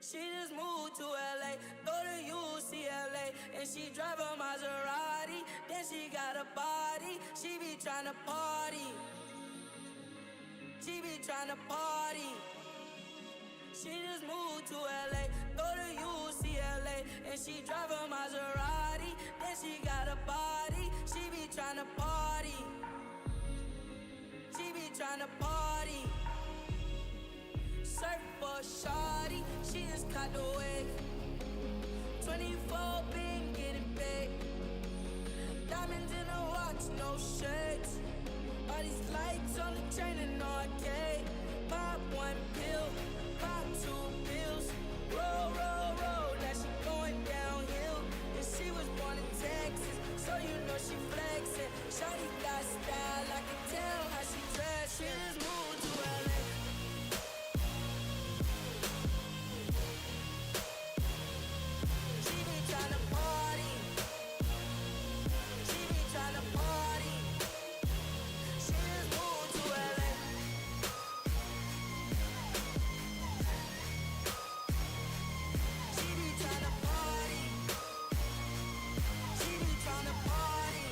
She just moved to LA, go to UCLA, and she drive a Maserati. Then she got a body, she be tryna party. She be tryna party. She just moved to LA, go to UCLA, and she drive a Maserati. Then she got a body, she be tryna party. She be tryna party. Surf for shawty, she just caught the wave. 24 been getting paid. Diamonds in the watch, no shades. All these lights on the chain and arcade. Pop one pill, pop two pills. Roll, roll, roll, now she going downhill. And she was born in Texas, so you know she flexing. Shawty got style, I can tell how she dressed. She just moved to LA. She be tryna party. She be tryna party. She just moved to LA. She be tryna party. She be tryna party.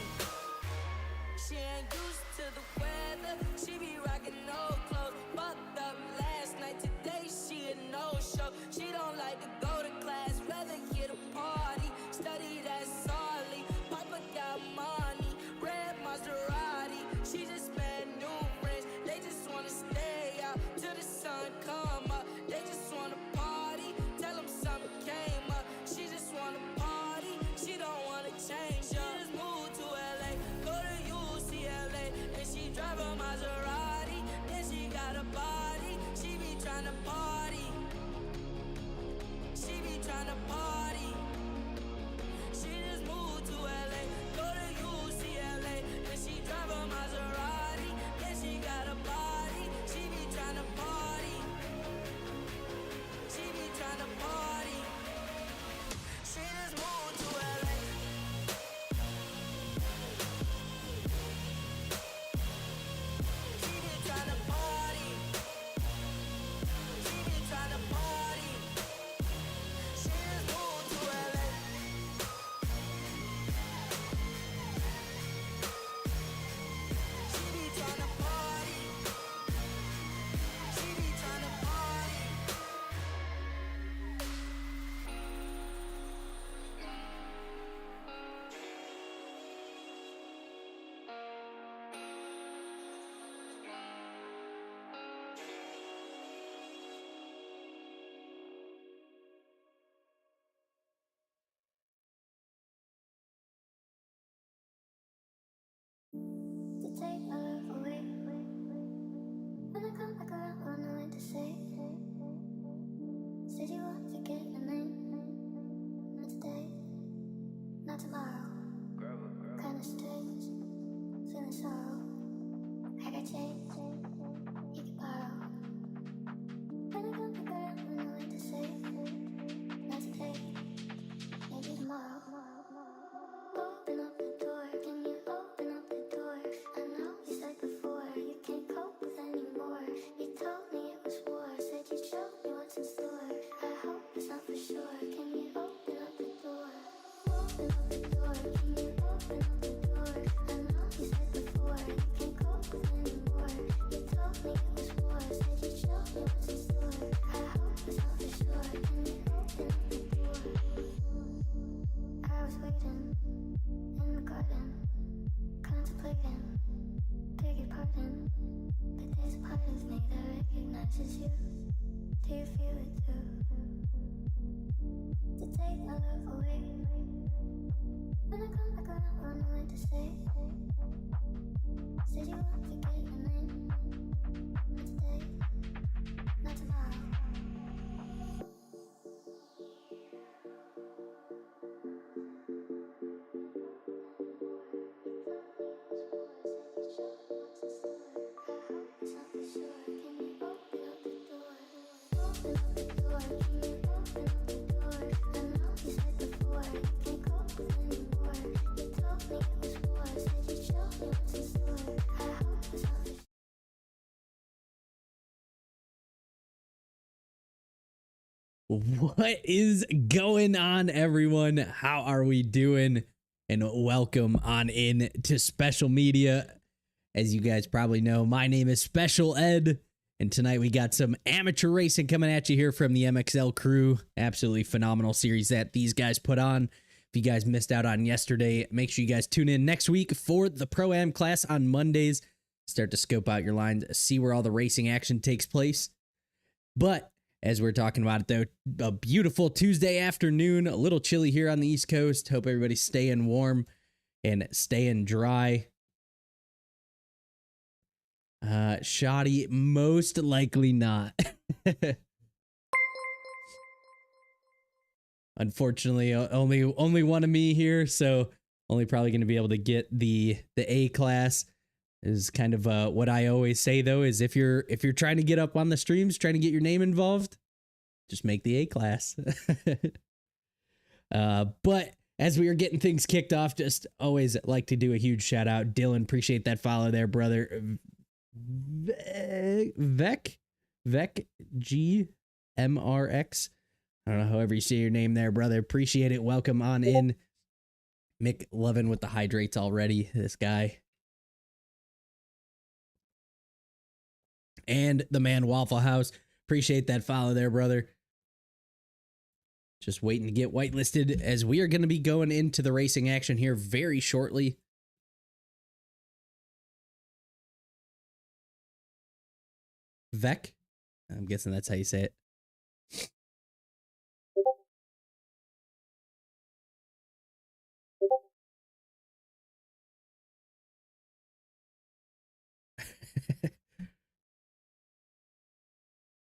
She ain't used to the weather. She be rocking no clothes. Fucked up last night. Today she a no-show. She don't like to go to class, rather hit a party. Study that solely. Papa got money, red Maserati. She just met new friends. They just wanna stay out till the sun come up. They just wanna party. Tell them something came up. She just wanna party. She don't wanna change. She just moved to LA, go to UCLA, and she drive a Maserati. Then she got a body. She be tryna party. She be tryna party. She just moved to LA, go to UCLA, and she drive a Maserati. Then she got a body. She be tryna party. She be tryna party. She just moved to LA. She be tryna party. She be tryna party. She just moved to LA. She be tryna party. She be tryna party. To take my love away. When I come back around, won't know what to say. Said you won't forget my name. Not today, not tomorrow. Kinda strange, feeling sorrow. I got change, you can borrow. When I come back around, won't know what to say. Not today, maybe tomorrow. Open up the door, can you open up the door? I know you said before you can't cope with anymore. You told me it was war, said you'd show me what's in store. I hope it's not for sure. Can you open up the door? Open up the door, can you open up the door? I know you said before you can't cope with anymore. You told me it was war, said you'd show me what's in store. I hope it's not for sure. Can you open up the door? I was waiting in the garden, contemplating, beg your pardon, but there's a part of me that recognizes you. Do you feel it too? To take my love away. When I come back around, won't know what to say. Said you won't forget my name. Not today, not tomorrow. What is going on, everyone? How are we doing? And welcome on in to Special Media. As you guys probably know, my name is Special Ed, and tonight we got some amateur racing coming at you here from the MXL crew. Absolutely phenomenal series that these guys put on. If you guys missed out on yesterday, make sure you guys tune in next week for the Pro-Am class on Mondays. Start to scope out your lines, see where all the racing action takes place. But as we're talking about it, though, a beautiful Tuesday afternoon, a little chilly here on the East Coast. Hope everybody's staying warm and staying dry. Shoddy, most likely not. Unfortunately, only one of me here, so only probably going to be able to get the A class. Is kind of what I always say, though, is if you're trying to get up on the streams, trying to get your name involved, just make the A class. But as we are getting things kicked off, just always like to do a huge shout out. Dylan, appreciate that follow there, brother. Vec G MRX. I don't know, however you say your name there, brother. Appreciate it. Welcome on in. Mick loving with the hydrates already. This guy. And the man Waffle House. Appreciate that follow there, brother. Just waiting to get whitelisted as we are going to be going into the racing action here very shortly. Vec? I'm guessing that's how you say it.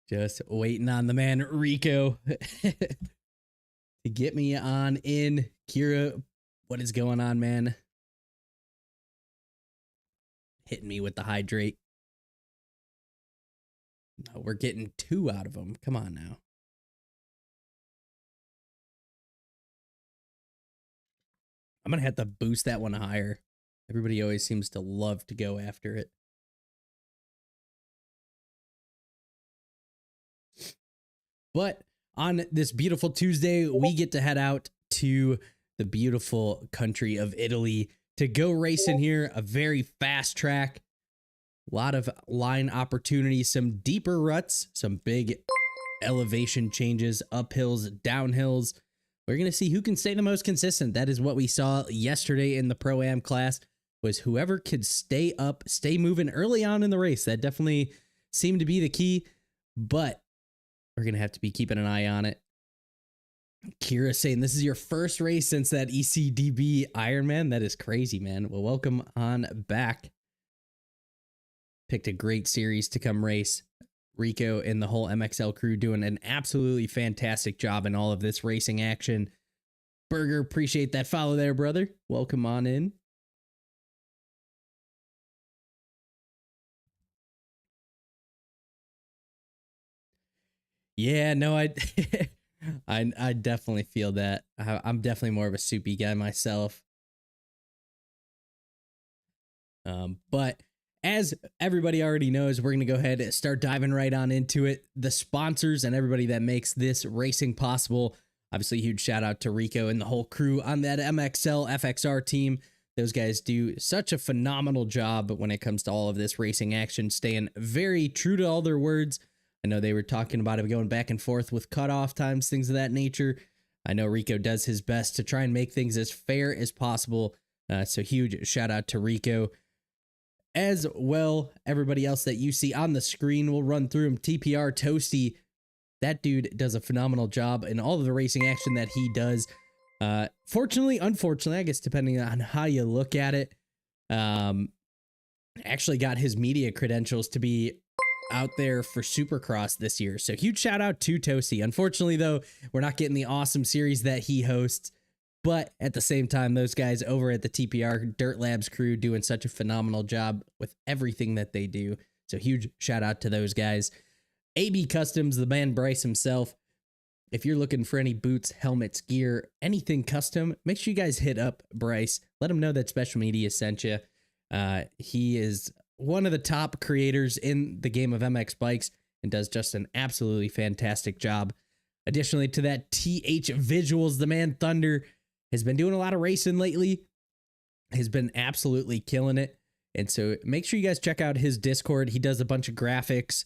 Just waiting on the man Rico to get me on in. Kira, what is going on, man? Hitting me with the hydrate. No, we're getting 2 out of them. Come on now. I'm going to have to boost that one higher. Everybody always seems to love to go after it. But on this beautiful Tuesday, we get to head out to the beautiful country of Italy to go racing here. A very fast track. A lot of line opportunities, some deeper ruts, some big elevation changes, uphills, downhills. We're going to see who can stay the most consistent. That is what we saw yesterday in the Pro-Am class, was whoever could stay up, stay moving early on in the race. That definitely seemed to be the key, but we're going to have to be keeping an eye on it. Kira saying this is your first race since that ECDB Ironman. That is crazy, man. Well, welcome on back. Picked a great series to come race. Rico and the whole MXL crew doing an absolutely fantastic job in all of this racing action. Burger, appreciate that follow there, brother. Welcome on in. Yeah, no, I definitely feel that. I'm definitely more of a soupy guy myself. But as everybody already knows, we're going to go ahead and start diving right on into it. The sponsors and everybody that makes this racing possible. Obviously, huge shout out to Rico and the whole crew on that MXL FXR team. Those guys do such a phenomenal job when it comes to all of this racing action, staying very true to all their words. I know they were talking about it going back and forth with cutoff times, things of that nature. I know Rico does his best to try and make things as fair as possible. So huge shout out to Rico. As well, everybody else that you see on the screen, we'll run through them. TPR Toasty, that dude does a phenomenal job in all of the racing action that he does. Fortunately, unfortunately, I guess depending on how you look at it, actually got his media credentials to be out there for Supercross this year. So huge shout out to Toasty. Unfortunately, though, we're not getting the awesome series that he hosts. But at the same time, those guys over at the TPR Dirt Labs crew doing such a phenomenal job with everything that they do. So huge shout out to those guys. AB Customs, the man Bryce himself. If you're looking for any boots, helmets, gear, anything custom, make sure you guys hit up Bryce. Let him know that Special Media sent you. He is one of the top creators in the game of MX bikes and does just an absolutely fantastic job. Additionally to that, TH Visuals, the man Thunder, has been doing a lot of racing lately. Has been absolutely killing it. And so make sure you guys check out his Discord. He does a bunch of graphics,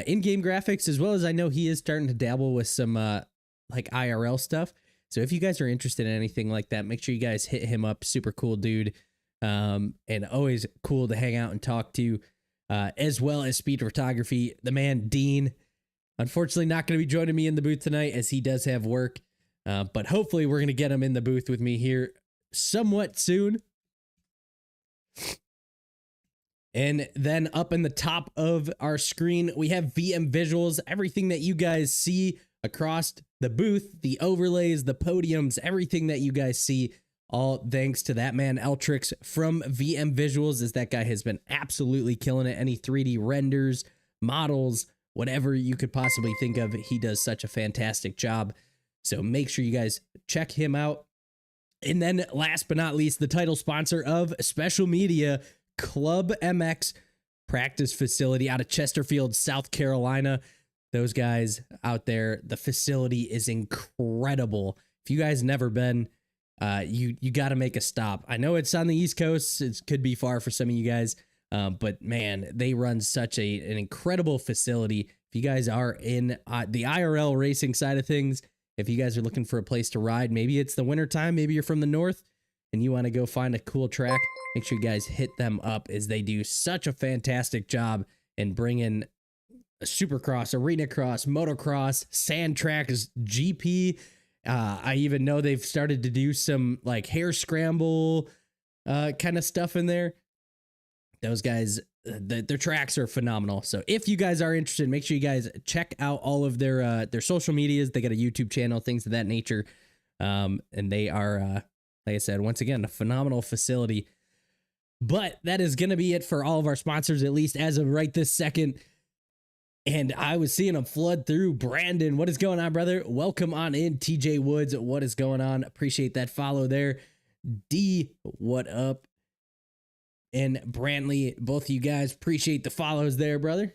in-game graphics, as well as I know he is starting to dabble with some like IRL stuff. So if you guys are interested in anything like that, make sure you guys hit him up. Super cool dude. And always cool to hang out and talk to, as well as speed photography. The man Dean, unfortunately not going to be joining me in the booth tonight as he does have work. But hopefully we're going to get him in the booth with me here somewhat soon. And then up in the top of our screen, we have VM Visuals. Everything that you guys see across the booth, the overlays, the podiums, everything that you guys see, all thanks to that man Eltrix from VM Visuals, as that guy has been absolutely killing it. Any 3D renders, models, whatever you could possibly think of, he does such a fantastic job. So make sure you guys check him out. And then last but not least, the title sponsor of Special Media, Club MX practice facility out of Chesterfield, South Carolina. Those guys out there, the facility is incredible. If you guys never been, you got to make a stop. I know it's on the East Coast. It could be far for some of you guys, but man, they run such an incredible facility. If you guys are in the IRL racing side of things, if you guys are looking for a place to ride, maybe it's the winter time, maybe you're from the north and you want to go find a cool track, make sure you guys hit them up, as they do such a fantastic job in bringing supercross, arena cross, motocross, sand tracks, GP. I even know they've started to do some like hair scramble kind of stuff in there. Those guys, their tracks are phenomenal. So if you guys are interested, make sure you guys check out all of their social medias. They got a YouTube channel, things of that nature. And they are, like I said, once again, a phenomenal facility. But that is going to be it for all of our sponsors, at least as of right this second. And I was seeing them flood through. Brandon, what is going on, brother? Welcome on in. TJ Woods, what is going on? Appreciate that follow there. D, what up? And Brantley, both of you guys, appreciate the follows there, brother.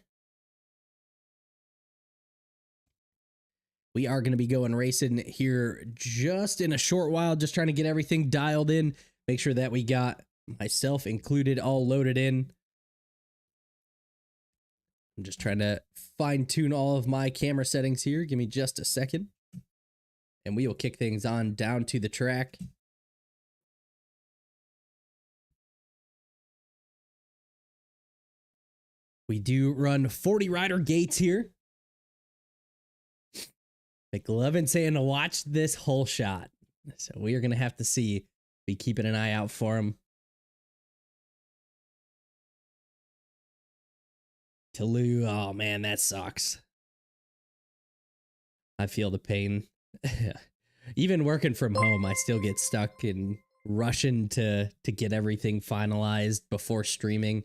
We are going to be going racing here just in a short while, just trying to get everything dialed in. Make sure that we got myself included all loaded in. I'm just trying to fine tune all of my camera settings here. Give me just a second. And we will kick things on down to the track. We do run 40 rider gates here. McLovin saying to watch this whole shot. So we are going to have to see. Be keeping an eye out for him. Toulouse, oh man, that sucks. I feel the pain. Even working from home, I still get stuck in rushing to get everything finalized before streaming.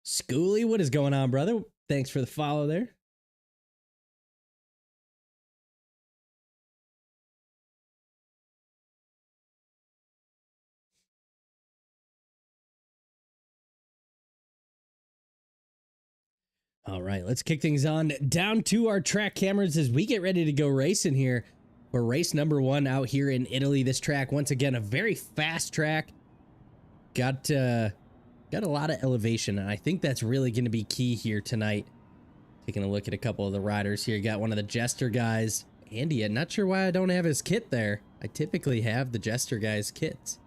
Schooly, what is going on, brother? Thanks for the follow there. All right, let's kick things on down to our track cameras as we get ready to go racing here for race number 1 out here in Italy. This track, once again, a very fast track. Got a lot of elevation, and I think that's really going to be key here tonight. Taking a look at a couple of the riders here. Got one of the Jester guys, Andy. I'm not sure why I don't have his kit there. I typically have the Jester guys' kits.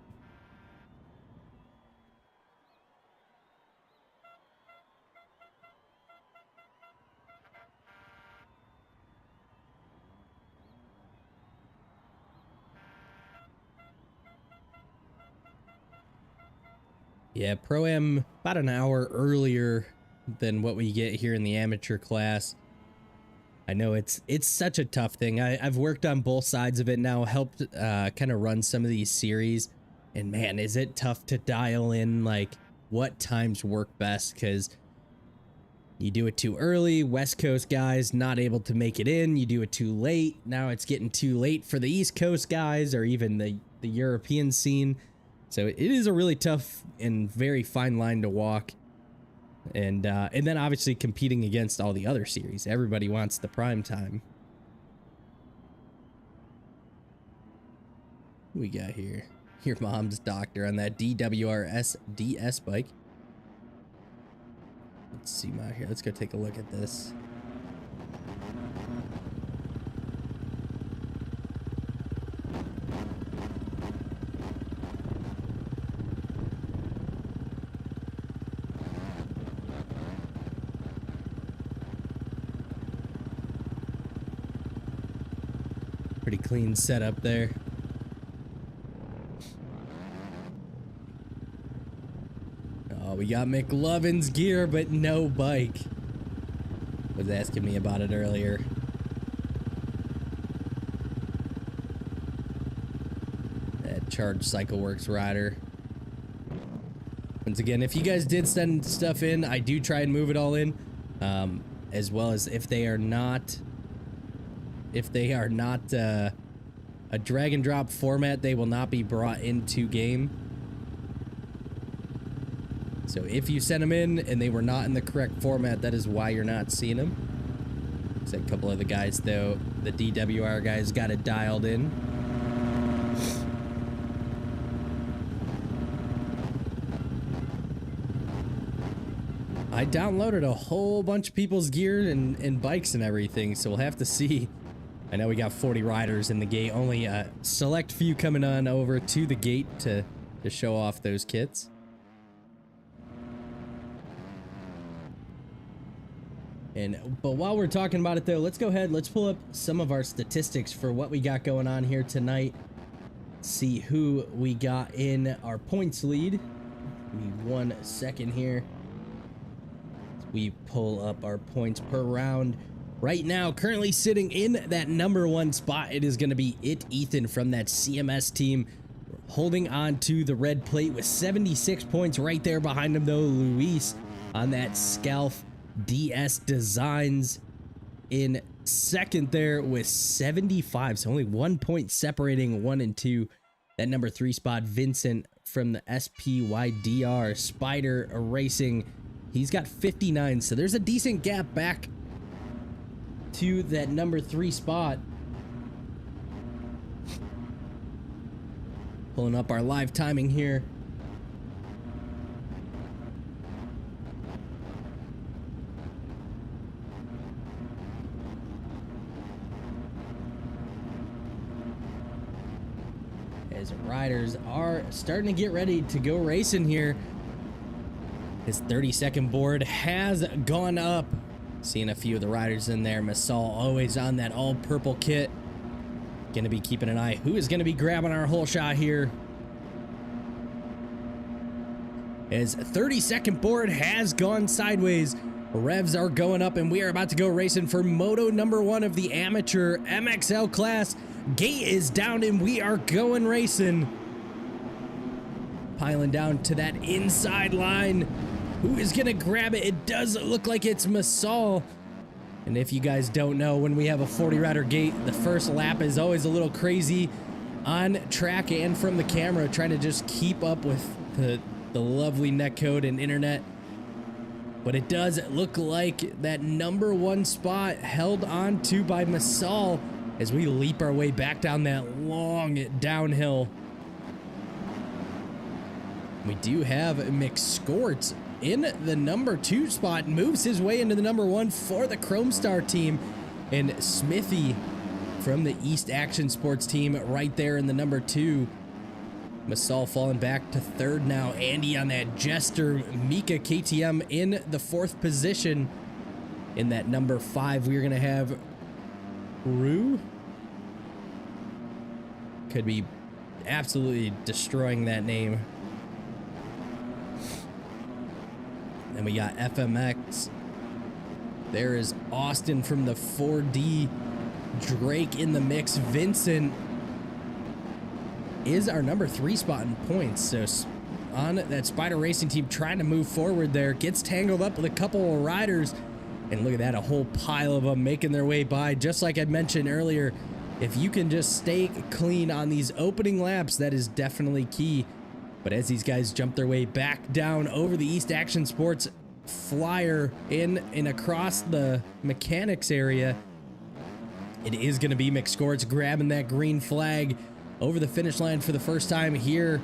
Yeah, Pro-Am about an hour earlier than what we get here in the amateur class. I know it's such a tough thing. I've worked on both sides of it now, helped kind of run some of these series, and man, is it tough to dial in like what times work best, because you do it too early, West Coast guys not able to make it in. You do it too late, now it's getting too late for the East Coast guys or even the European scene. So it is a really tough and very fine line to walk. And then obviously competing against all the other series. Everybody wants the prime time. Who we got here? Your mom's doctor on that DWRS DS bike. Let's see out here. Let's go take a look at this. Pretty clean setup there. Oh, we got McLovin's gear, but no bike. Was asking me about it earlier. That Charged Cycle Works rider. Once again, if you guys did send stuff in, I do try and move it all in, as well as if they are not a drag and drop format, they will not be brought into game. So if you send them in and they were not in the correct format, that is why you're not seeing them. So a couple of the guys, though, the DWR guys got it dialed in. I downloaded a whole bunch of people's gear and bikes and everything, so we'll have to see. I know we got 40 riders in the gate, only a select few coming on over to the gate to show off those kits. But while we're talking about it though, let's go ahead, let's pull up some of our statistics for what we got going on here tonight. See who we got in our points lead. Give me 1 second here. We pull up our points per round. Right now, currently sitting in that #1 spot, it is going to be Ethan from that CMS team, holding on to the red plate with 76 points. Right there behind him, though, Luis on that Scalf DS Designs in second there with 75. So only 1 point separating 1 and 2. That #3 spot, Vincent from the SPYDR Spider Racing. He's got 59. So there's a decent gap back to that #3 spot. Pulling up our live timing here. As riders are starting to get ready to go racing here. His 30-second board has gone up. Seeing a few of the riders in there. Masal always on that all-purple kit. Gonna be keeping an eye. Who is gonna be grabbing our whole shot here? His 30-second board has gone sideways. Revs are going up, and we are about to go racing for Moto #1 of the amateur MXL class. Gate is down, and we are going racing. Piling down to that inside line. Who is gonna grab it? It does look like it's Masal. And if you guys don't know, when we have a 40-rider gate, the first lap is always a little crazy on track and from the camera, trying to just keep up with the lovely netcode and internet. But it does look like that #1 spot held on to by Masal as we leap our way back down that long downhill. We do have McScorts in the #2 spot, moves his way into the #1 for the Chrome Star team, and Smithy from the East Action Sports team right there in the #2. Masal falling back to third now. Andy on that Jester. Mika KTM in the 4th position. In that #5, we're going to have Rue. Could be absolutely destroying that name. And we got FMX. There is Austin from the 4D. Drake in the mix. Vincent is our #3 spot in points. So on that Spider Racing team trying to move forward there. Gets tangled up with a couple of riders. And look at that, a whole pile of them making their way by. Just like I mentioned earlier, if you can just stay clean on these opening laps, that is definitely key. But as these guys jump their way back down over the East Action Sports flyer in and across the mechanics area. It is going to be McScorts grabbing that green flag over the finish line for the first time here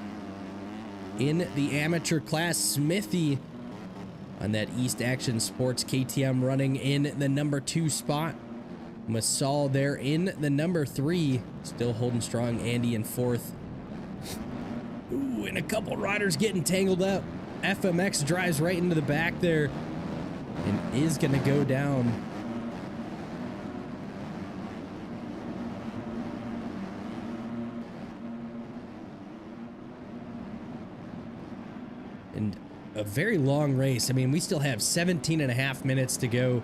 in the amateur class. Smithy on that East Action Sports KTM running in the number 2 spot. Masal there in the number 3, still holding strong. Andy in 4th. Ooh, and a couple riders getting tangled up. FMX drives right into the back there and is going to go down. And a very long race. I mean, we still have 17 and a half minutes to go,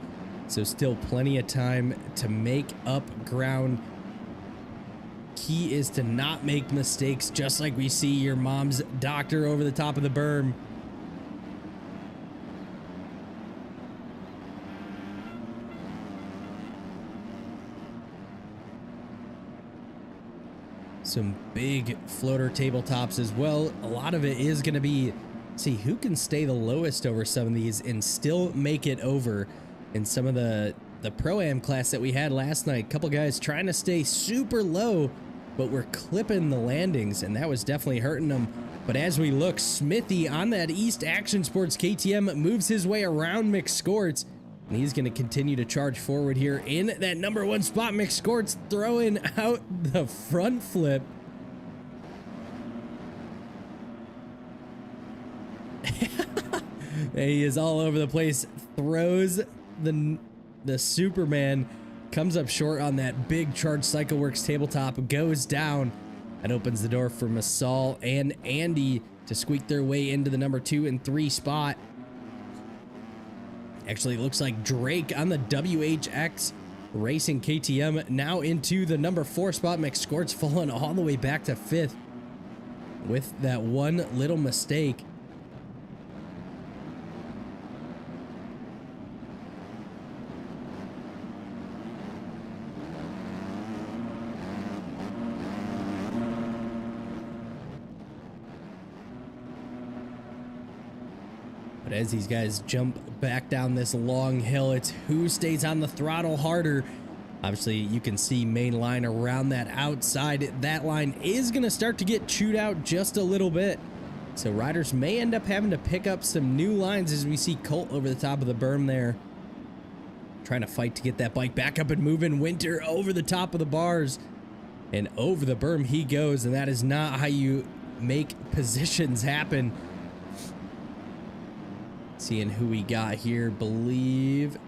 so still plenty of time to make up ground. Key is to not make mistakes, just like we see your mom's doctor over the top of the berm. Some big floater tabletops as well. A lot of it is going to be, see who can stay the lowest over some of these and still make it over. In some of the Pro-Am class that we had last night, a couple guys trying to stay super low, but we're clipping the landings, and that was definitely hurting them. But as we look, Smithy on that East Action Sports KTM moves his way around McScorts, and he's going to continue to charge forward here in that number 1 spot. McScorts throwing out the front flip. He is all over the place, throws the Superman, comes up short on that big Charge Cycle Works tabletop, goes down. That opens the door for Masal and Andy to squeak their way into the number 2 and 3 spot. Actually, it looks like Drake on the WHX Racing KTM now into the number 4 spot. McScorts falling all the way back to 5th with that one little mistake. But as these guys jump back down this long hill, it's who stays on the throttle harder. Obviously, you can see main line around that outside. That line is going to start to get chewed out just a little bit. So riders may end up having to pick up some new lines as we see Colt over the top of the berm there, trying to fight to get that bike back up and moving. Winter over the top of the bars and over the berm he goes, and that is not how you make positions happen. Seeing who we got here, believe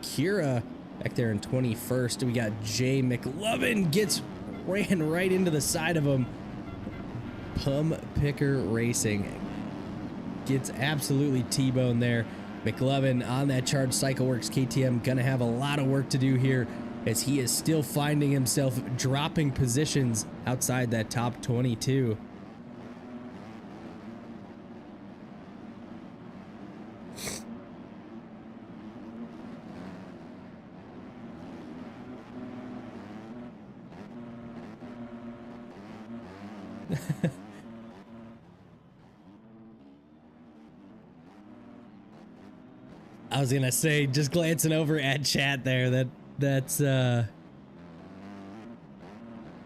Kira back there in 21st. We got Jay McLovin ran right into the side of him. Pum Picker Racing gets absolutely T-boned there. McLovin on that Charge Cycle Works KTM gonna have a lot of work to do here as he is still finding himself dropping positions outside that top 22. I was gonna say, just glancing over at chat there, that's a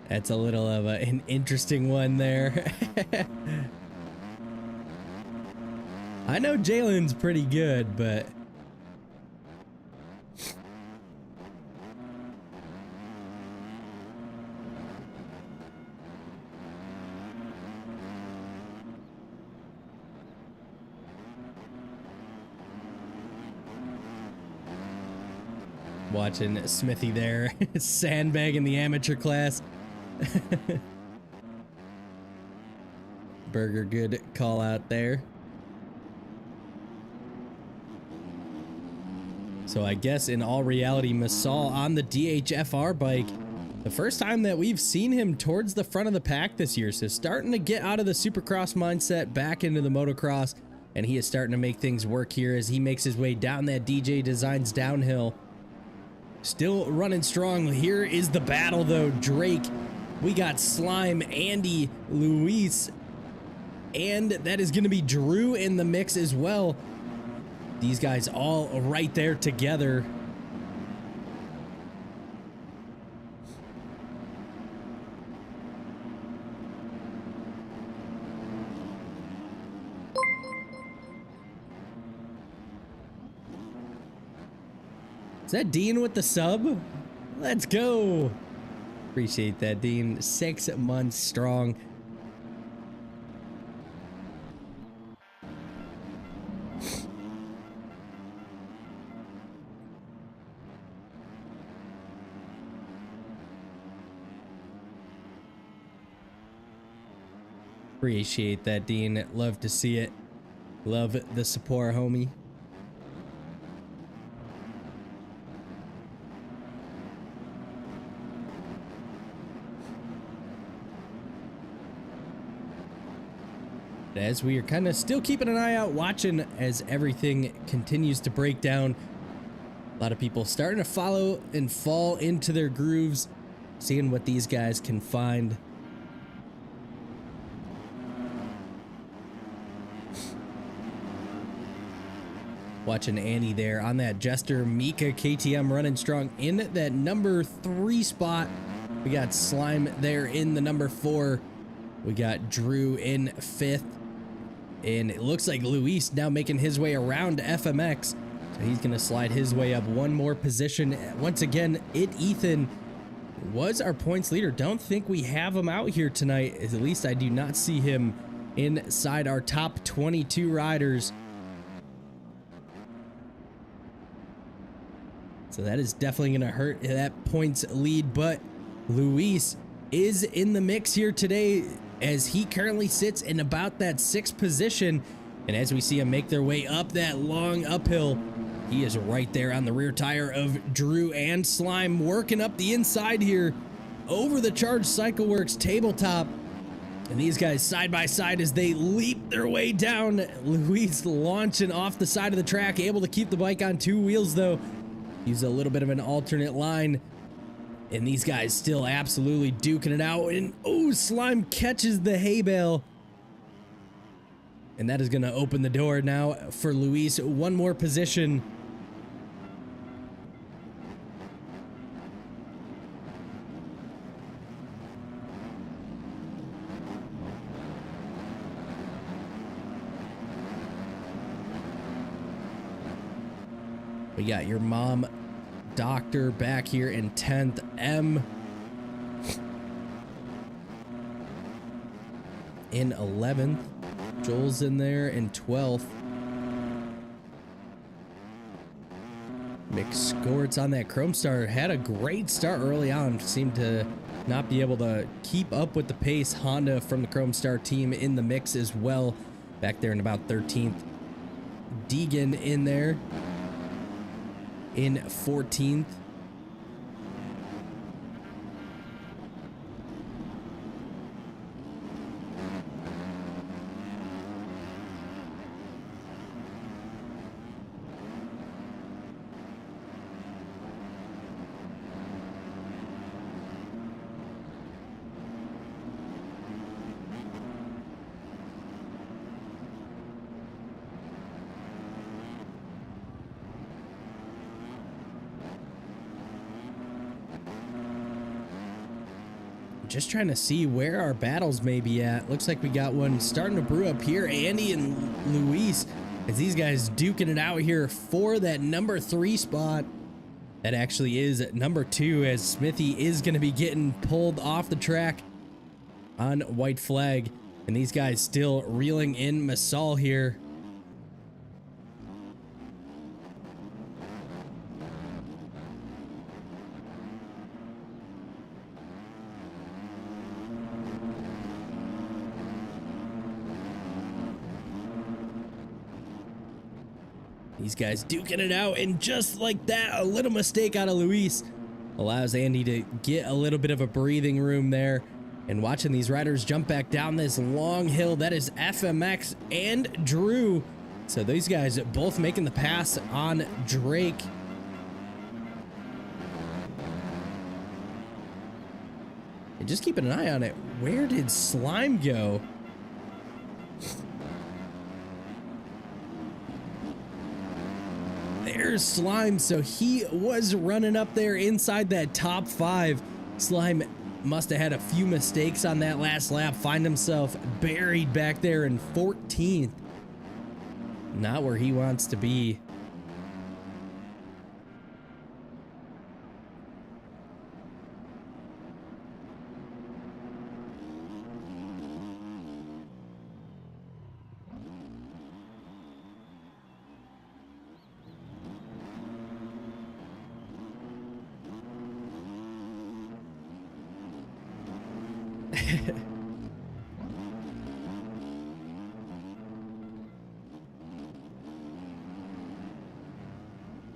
little of an interesting one there. I know Jalen's pretty good, but watching Smithy there, sandbagging the amateur class. Burger, good call out there. So I guess in all reality, Masal on the DHFR bike, the first time that we've seen him towards the front of the pack this year. So starting to get out of the Supercross mindset back into the motocross, and he is starting to make things work here as he makes his way down that DJ Designs downhill. Still running strong. Here is the battle though. Drake, we got Slime, Andy, Luis, and that is going to be Drew in the mix as well. These guys all right there together. Is that Dean with the sub? Let's go. Appreciate that, Dean. 6 months strong. Appreciate that, Dean. Love to see it. Love the support, homie. As we are kind of still keeping an eye out, watching as everything continues to break down. A lot of people starting to follow and fall into their grooves, seeing what these guys can find. Watching Annie there on that Jester. Mika KTM running strong in that number 3 spot. We got Slime there in the number 4. We got Drew in 5th. And it looks like Luis now making his way around FMX. So he's going to slide his way up one more position. Once again, Ethan was our points leader. Don't think we have him out here tonight. At least I do not see him inside our top 22 riders. So that is definitely going to hurt that points lead. But Luis is in the mix here today, as he currently sits in about that 6th position. And as we see him make their way up that long uphill, he is right there on the rear tire of Drew and Slime, working up the inside here over the Charged Cycle Works tabletop. And these guys side by side as they leap their way down. Luis launching off the side of the track, able to keep the bike on 2 wheels though. Use a little bit of an alternate line. And these guys still absolutely duking it out. And oh, Slime catches the hay bale. And that is going to open the door now for Luis. One more position. We got your mom Doctor back here in 10th. M in 11th. Joel's in there in 12th. McScorts on that Chrome Star had a great start early on. Seemed to not be able to keep up with the pace. Honda from the Chrome Star team in the mix as well. Back there in about 13th. Deegan in there in 14th. Just trying to see where our battles may be at. Looks like we got one starting to brew up here. Andy and Luis, as these guys duking it out here for that number 3 spot. That actually is number 2, as Smithy is going to be getting pulled off the track on white flag. And these guys still reeling in Masal here. These guys duking it out, and just like that, a little mistake out of Luis allows Andy to get a little bit of a breathing room there. And watching these riders jump back down this long hill, that is FMX and Drew. So these guys both making the pass on Drake. And just keeping an eye on it. Where did Slime go? there's Slime. So he was running up there inside that top 5. Slime must have had a few mistakes on that last lap, find himself buried back there in 14th. Not where he wants to be.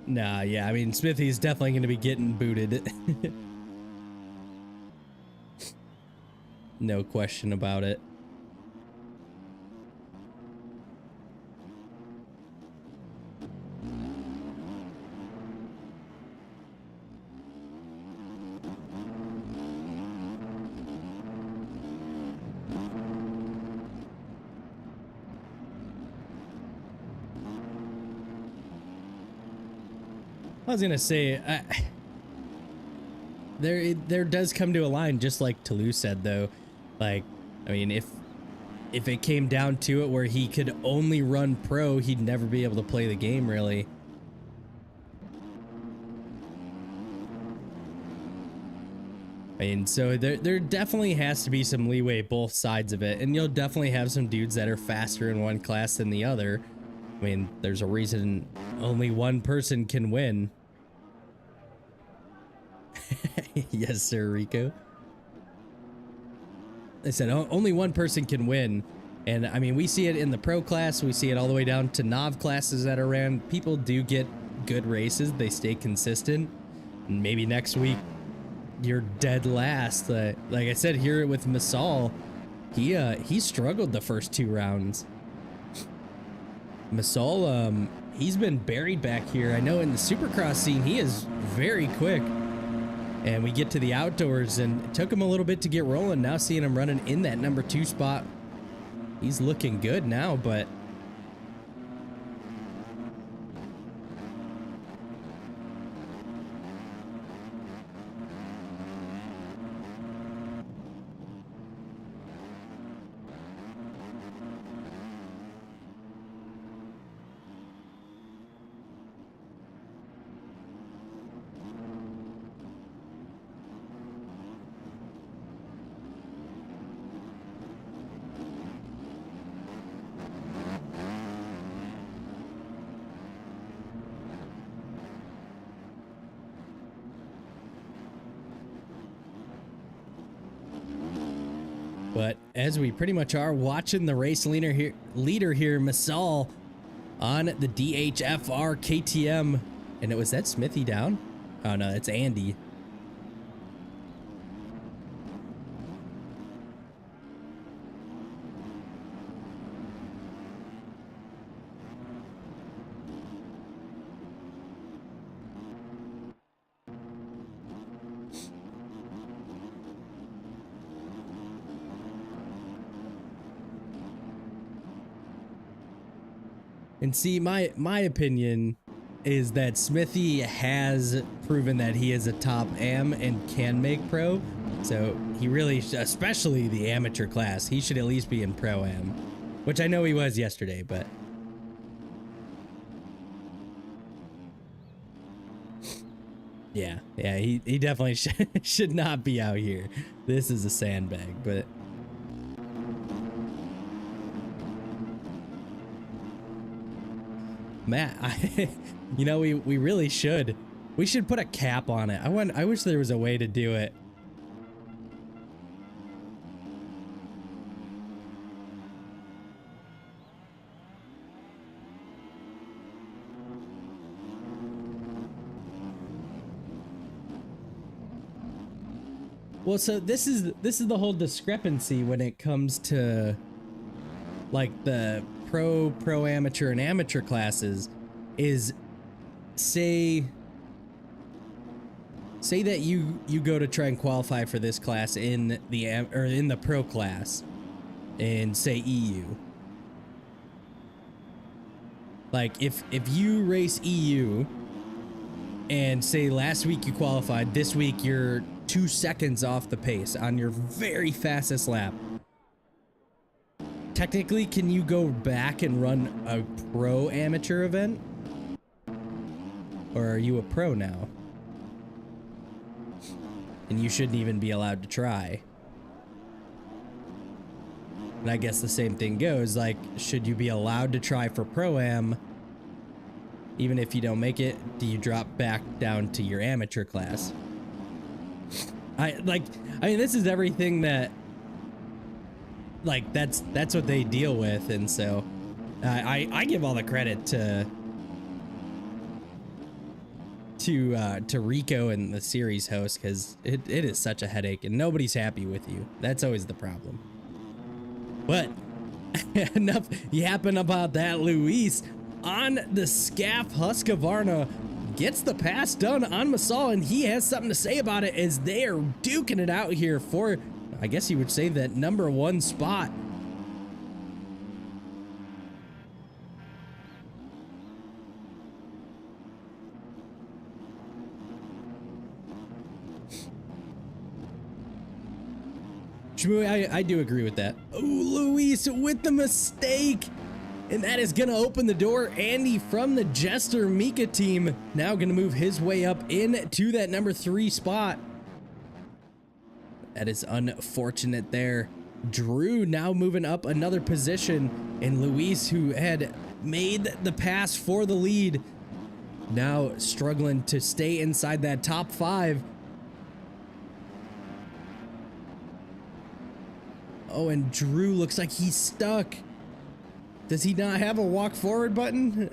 Nah, yeah, I mean, Smithy's definitely going to be getting booted. No question about it. I was gonna say, there does come to a line, just like Toulouse said, though. Like, I mean, if it came down to it where he could only run pro, he'd never be able to play the game, really. I mean, so there definitely has to be some leeway both sides of it, and you'll definitely have some dudes that are faster in one class than the other. I mean, there's a reason only one person can win. Yes, sir, Rico. I said only one person can win. And I mean, we see it in the pro class. We see it all the way down to NOV classes that are ran. People do get good races. They stay consistent. And maybe next week you're dead last. Like I said here with Masal, he struggled the first 2 rounds. Masal, he's been buried back here. I know in the Supercross scene, he is very quick. And we get to the outdoors, and it took him a little bit to get rolling. Now seeing him running in that number 2 spot, he's looking good now, but as we pretty much are watching the race leader here, Masal, on the DHFR KTM, and was that Smithy down? Oh no, it's Andy. And see, my opinion is that Smithy has proven that he is a top am and can make pro. So he really, especially the amateur class, he should at least be in pro am, which I know he was yesterday, but yeah, he definitely should not be out here. This is a sandbag, but Matt, you know, we really should. We should put a cap on it. I wish there was a way to do it. Well, so this is the whole discrepancy when it comes to like the pro, amateur, and amateur classes. Is say that you go to try and qualify for this class in the pro class in say EU. Like if you race EU and say last week you qualified, this week you're 2 seconds off the pace on your very fastest lap. Technically, can you go back and run a pro amateur event? Or are you a pro now? And you shouldn't even be allowed to try. And I guess the same thing goes, like, should you be allowed to try for Pro-Am? Even if you don't make it, do you drop back down to your amateur class? I mean, this is everything that, like, that's what they deal with, and so I give all the credit to Rico and the series host, because it is such a headache and nobody's happy with you. That's always the problem. But enough yapping about that. Luis on the Scaff Husqvarna gets the pass done on Masal, and he has something to say about it as they are duking it out here for, I guess you would say, that #1 spot. I do agree with that. Oh, Luis with the mistake. And that is going to open the door. Andy from the Jester Mika team now going to move his way up into that #3 spot. That is unfortunate there. Drew now moving up another position. And Luis, who had made the pass for the lead, now struggling to stay inside that top 5. Oh, and Drew looks like he's stuck. Does he not have a walk forward button?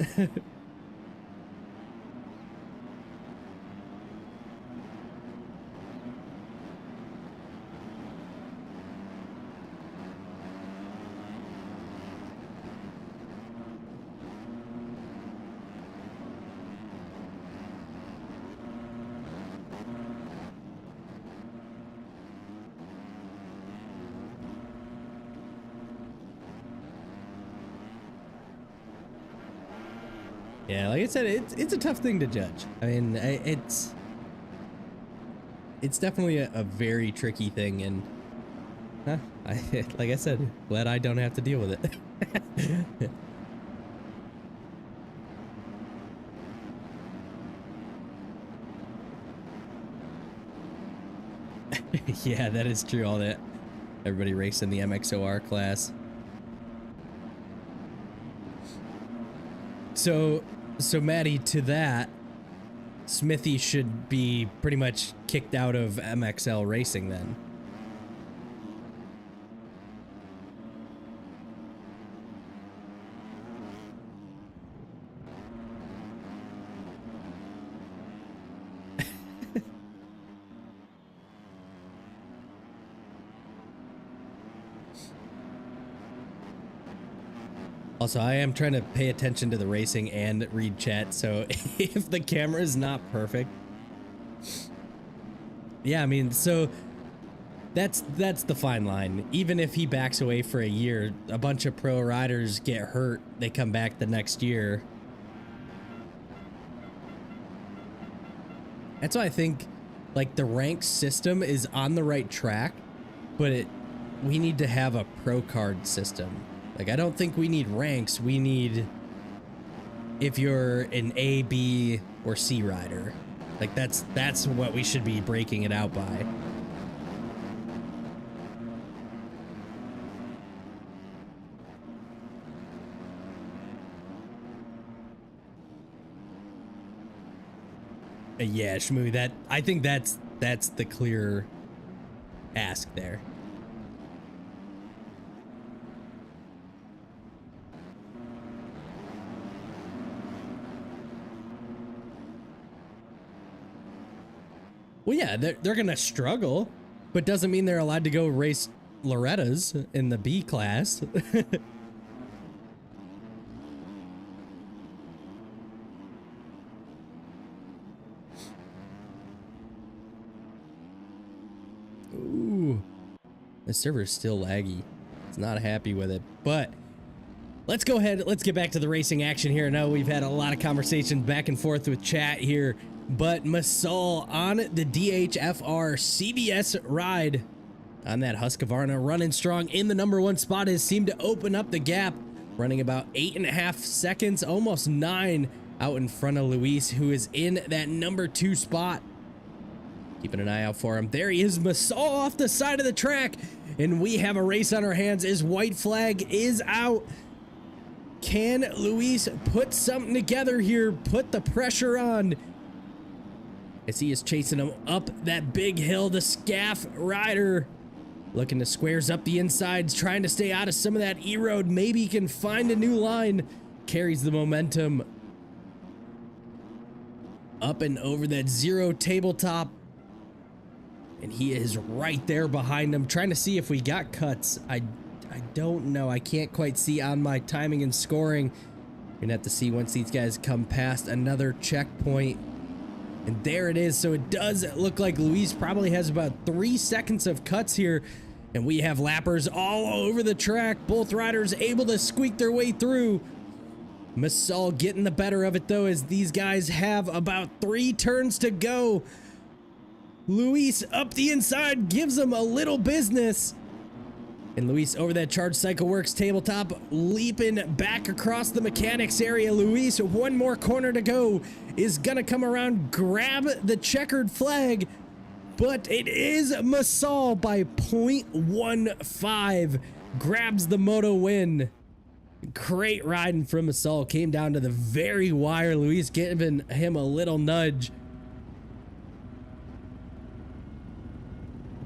Yeah, like I said, it's a tough thing to judge. I mean, it's definitely a very tricky thing, and like I said, glad I don't have to deal with it. Yeah, that is true. All that everybody racing the MXOR class. So Maddie, to that, Smithy should be pretty much kicked out of MXL racing then. Also, I am trying to pay attention to the racing and read chat, so if the camera is not perfect. Yeah, I mean, so that's the fine line. Even if he backs away for a year, a bunch of pro riders get hurt, they come back the next year. That's why I think, like, the rank system is on the right track, but we need to have a pro card system. Like, I don't think we need ranks. We need, if you're an A, B, or C rider. Like, that's what we should be breaking it out by. Yeah, Shmoo, I think that's the clear ask there. Well, yeah, they're gonna struggle, but doesn't mean they're allowed to go race Loretta's in the B class. Ooh, the server's still laggy. It's not happy with it, but Let's go ahead. Let's get back to the racing action here. I know we've had a lot of conversations back and forth with chat here, but Masol on the DHFR CBS ride on that Husqvarna, running strong in the #1 spot, has seemed to open up the gap, running about 8.5 seconds, almost 9 out in front of Luis, who is in that #2 spot. Keeping an eye out for him. There he is, Masol off the side of the track, and we have a race on our hands as white flag is out. Can Luis put something together here, put the pressure on, as he is chasing him up that big hill? The Scaff rider looking to squares up the insides, trying to stay out of some of that E-road. Maybe he can find a new line. Carries the momentum up and over that 0 tabletop. And he is right there behind him, trying to see if we got cuts. I don't know. I can't quite see on my timing and scoring. You're gonna have to see once these guys come past another checkpoint. And there it is. So it does look like Luis probably has about 3 seconds of cuts here. And we have lappers all over the track. Both riders able to squeak their way through. Masol getting the better of it though, as these guys have about 3 turns to go. Luis up the inside gives him a little business. And Luis over that Charge Cycle Works tabletop, leaping back across the mechanics area. Luis, 1 more corner to go, is gonna come around, grab the checkered flag, but it is Masol by 0.15. Grabs the moto win. Great riding from Masol. Came down to the very wire. Luis giving him a little nudge.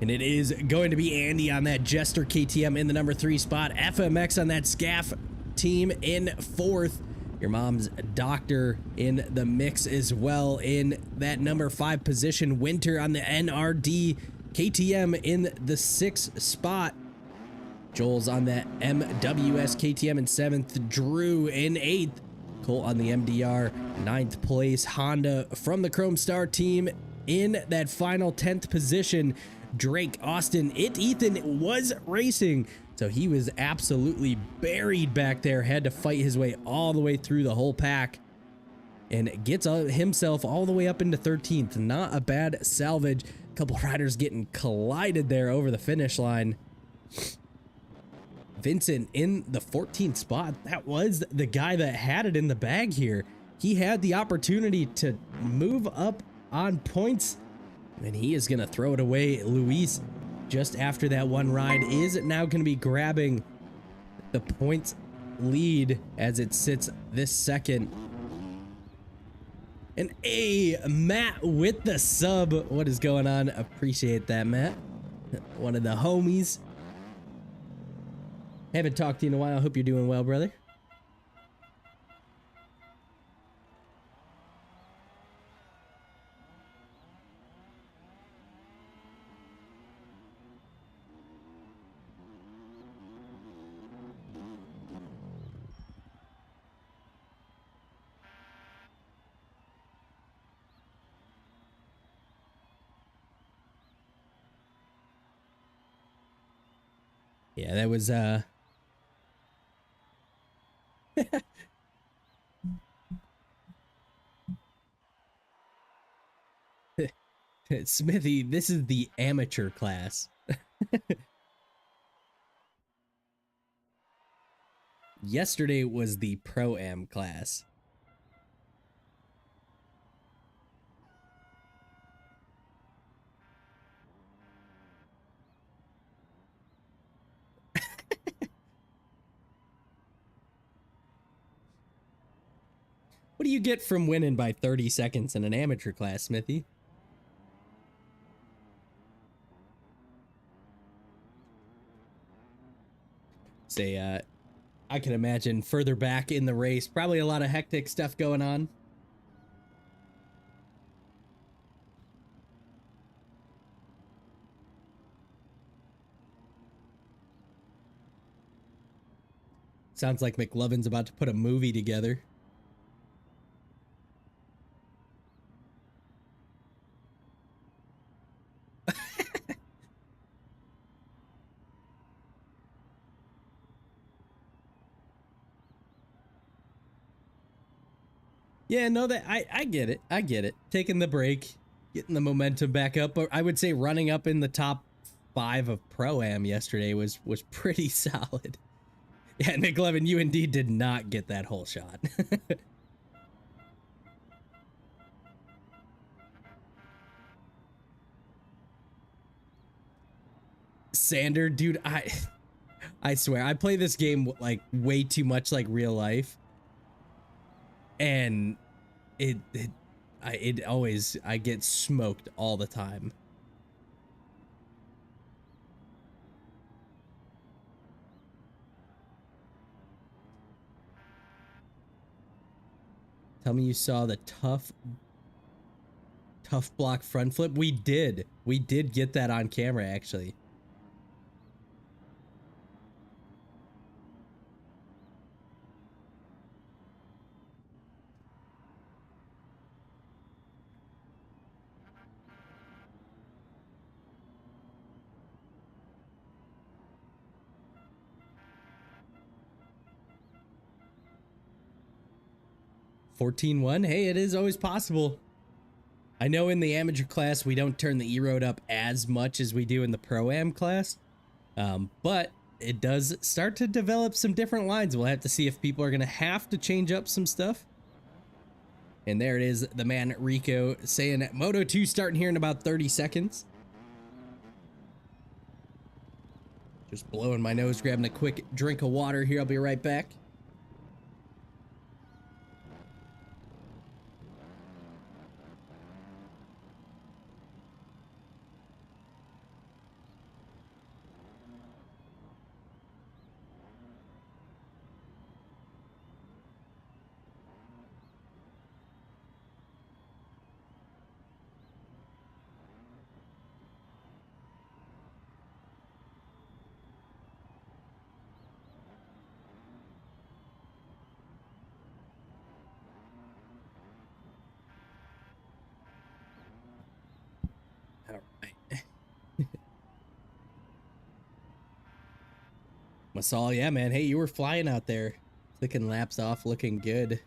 And it is going to be Andy on that Jester KTM in the #3 spot. FMX on that Scaff team in 4th. Your mom's doctor in the mix as well in that #5 position. Winter on the NRD KTM in the 6th spot. Joel's on that MWS KTM in 7th. Drew in 8th. Colt on the MDR 9th place. Honda from the Chrome Star team in that final 10th position. Drake, Austin, Ethan was racing, so he was absolutely buried back there. Had to fight his way all the way through the whole pack and gets himself all the way up into 13th. Not a bad salvage. A couple riders getting collided there over the finish line. Vincent in the 14th spot. That was the guy that had it in the bag here. He had the opportunity to move up on points, and he is going to throw it away. Luis, just after that one ride, is now going to be grabbing the points lead as it sits this second. And Matt with the sub. What is going on? Appreciate that, Matt. One of the homies. Haven't talked to you in a while. Hope you're doing well, brother. Yeah, that was Smithy, this is the amateur class. Yesterday was the Pro-Am class. What do you get from winning by 30 seconds in an amateur class, Smithy? Say, I can imagine further back in the race, probably a lot of hectic stuff going on. Sounds like McLovin's about to put a movie together. Yeah, no, that I get it. I get it. Taking the break, getting the momentum back up. But I would say running up in the top 5 of Pro-Am yesterday was pretty solid. Yeah, Nick Levin, you indeed did not get that whole shot. Sander, dude, I swear, I play this game like way too much like real life. And I get smoked all the time. Tell me you saw the tough block front flip. We did get that on camera actually. $14-1. Hey, it is always possible. I know in the amateur class we don't turn the E-road up as much as we do in the Pro-Am class, but it does start to develop some different lines. We'll have to see if people are going to have to change up some stuff. And there it is, the man Rico saying Moto 2 starting here in about 30 seconds. Just blowing my nose, grabbing a quick drink of water here. I'll be right back. All right. Masal, yeah, man. Hey, you were flying out there. Clicking laps off, looking good.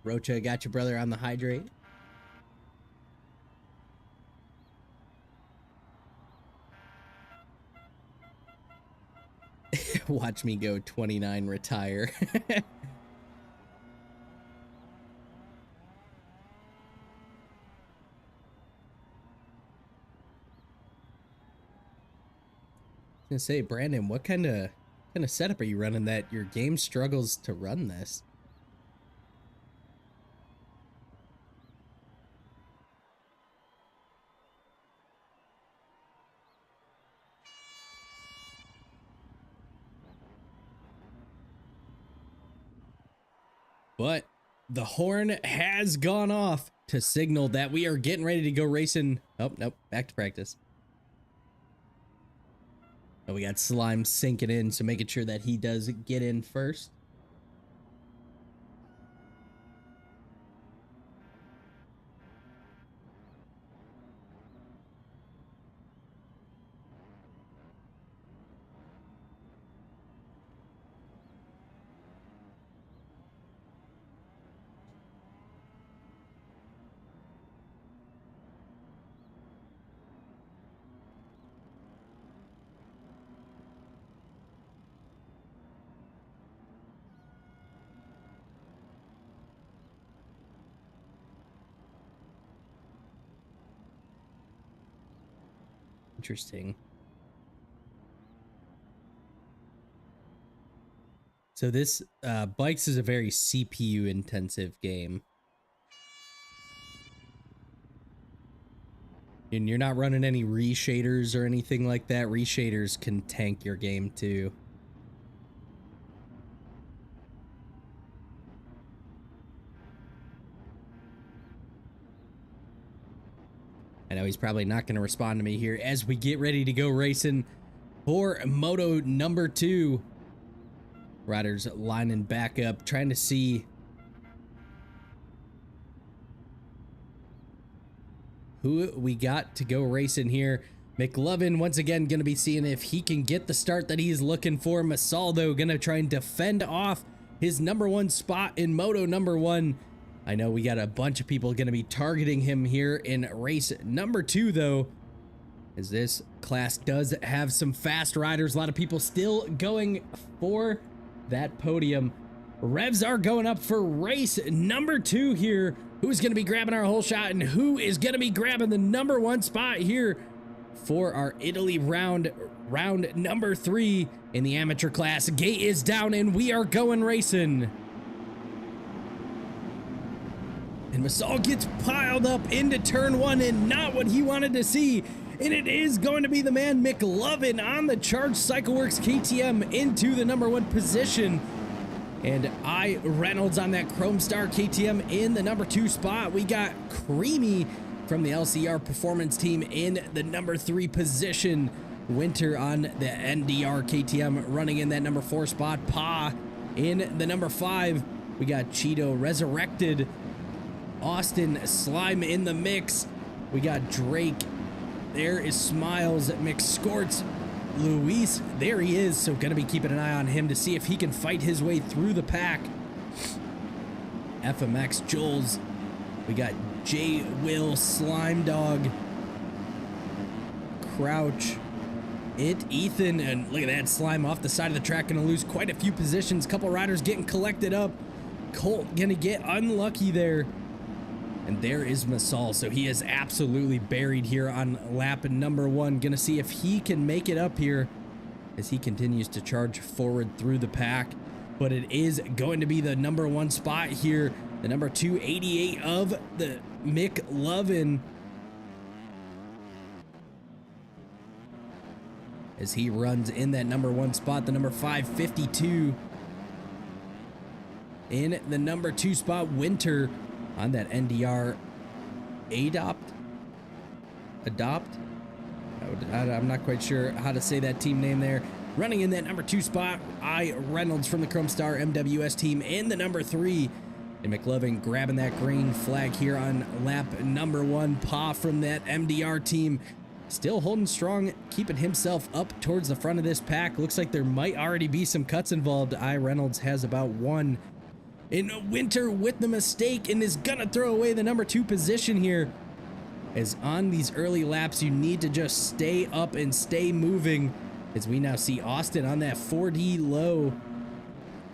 Rocha, got your brother on the hydrate. Watch me go 29 retire. I was gonna say, Brandon, what kind of setup are you running that your game struggles to run this? But the horn has gone off to signal that we are getting ready to go racing. Oh, nope, back to practice. Oh, we got Slime sinking in, so making sure that he does get in first. Interesting. So this Bikes is a very CPU intensive game. And you're not running any reshaders or anything like that. Reshaders can tank your game too. I know he's probably not going to respond to me here as we get ready to go racing for Moto number 2. Riders lining back up, trying to see who we got to go racing here. McLovin once again going to be seeing if he can get the start that he's looking for. Masaldo going to try and defend off his number 1 spot in Moto number 1. I know we got a bunch of people going to be targeting him here in race number 2, though, as this class does have some fast riders. A lot of people still going for that podium. Revs are going up for race number 2 here. Who's going to be grabbing our whole shot, and who is going to be grabbing the number 1 spot here for our Italy round number 3 in the amateur class? Gate is down, and we are going racing. And Masal gets piled up into turn 1, and not what he wanted to see. And it is going to be the man McLovin on the Charged CycleWorks KTM into the number 1 position. And I Reynolds on that Chrome Star KTM in the number 2 spot. We got Creamy from the LCR Performance team in the number 3 position. Winter on the NDR KTM running in that number 4 spot. Pa in the number 5. We got Cheeto Resurrected. Austin Slime in the mix. We got Drake. There is Smiles. McScorts. Luis, there he is. So gonna be keeping an eye on him to see if he can fight his way through the pack. FMX Jules. We got J Will, Slime Dog, Crouch, Ethan, and look at that Slime off the side of the track, gonna lose quite a few positions. Couple riders getting collected up. Colt gonna get unlucky there. And there is Masal, so he is absolutely buried here on lap number 1. Gonna see if he can make it up here as he continues to charge forward through the pack. But it is going to be the number 1 spot here. The number 288 of the McLovin, as he runs in that number 1 spot. The number 552 in the number 2 spot. Winter on that NDR Adopt. I'm not quite sure how to say that team name there. Running in that number 2 spot, I Reynolds from the Chrome Star MWS team in the number 3. And McLovin grabbing that green flag here on lap number 1. Pa from that MDR team still holding strong, keeping himself up towards the front of this pack. Looks like there might already be some cuts involved. I Reynolds has about 1. In Winter with the mistake and is gonna throw away the number 2 position here. As on these early laps, you need to just stay up and stay moving, as we now see Austin on that 4D low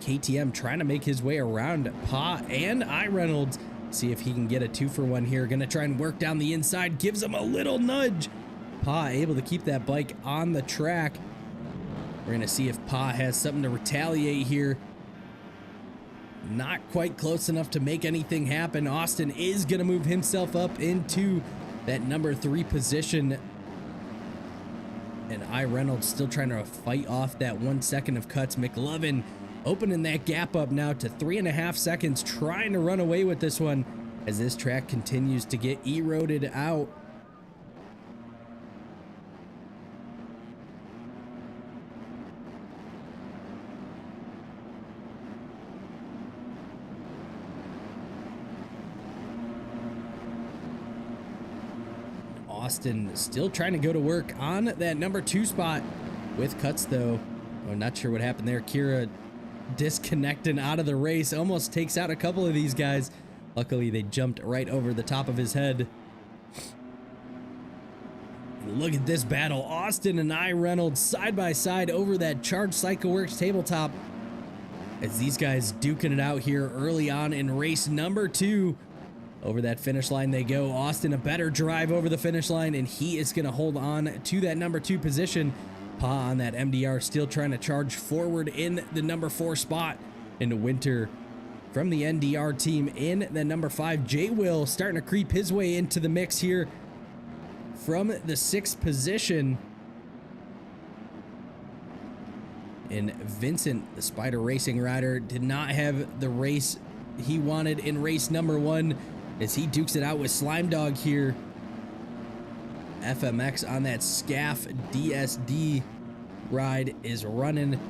KTM trying to make his way around Pa and I Reynolds. See if he can get a 2-for-1 here. Gonna try and work down the inside, gives him a little nudge. Pa able to keep that bike on the track. We're gonna see if Pa has something to retaliate here. Not quite close enough to make anything happen. Austin is going to move himself up into that number 3 position. And I Reynolds still trying to fight off that 1 second of cuts. McLovin opening that gap up now to 3.5 seconds, trying to run away with this one as this track continues to get eroded out. Austin still trying to go to work on that number 2 spot with cuts, though. I'm not sure what happened there. Kira disconnecting out of the race, almost takes out a couple of these guys. Luckily, they jumped right over the top of his head. Look at this battle. Austin and I Reynolds side by side over that Charged CycleWorks tabletop, as these guys duking it out here early on in race number 2. Over that finish line they go. Austin a better drive over the finish line, and he is going to hold on to that number 2 position. Pa on that MDR still trying to charge forward in the number 4 spot. Into Winter from the NDR team in the number 5. J Will starting to creep his way into the mix here from the 6th position. And Vincent, the Spider Racing rider, did not have the race he wanted in race number 1, as he dukes it out with Slime Dog here. FMX on that SCAF DSD ride is running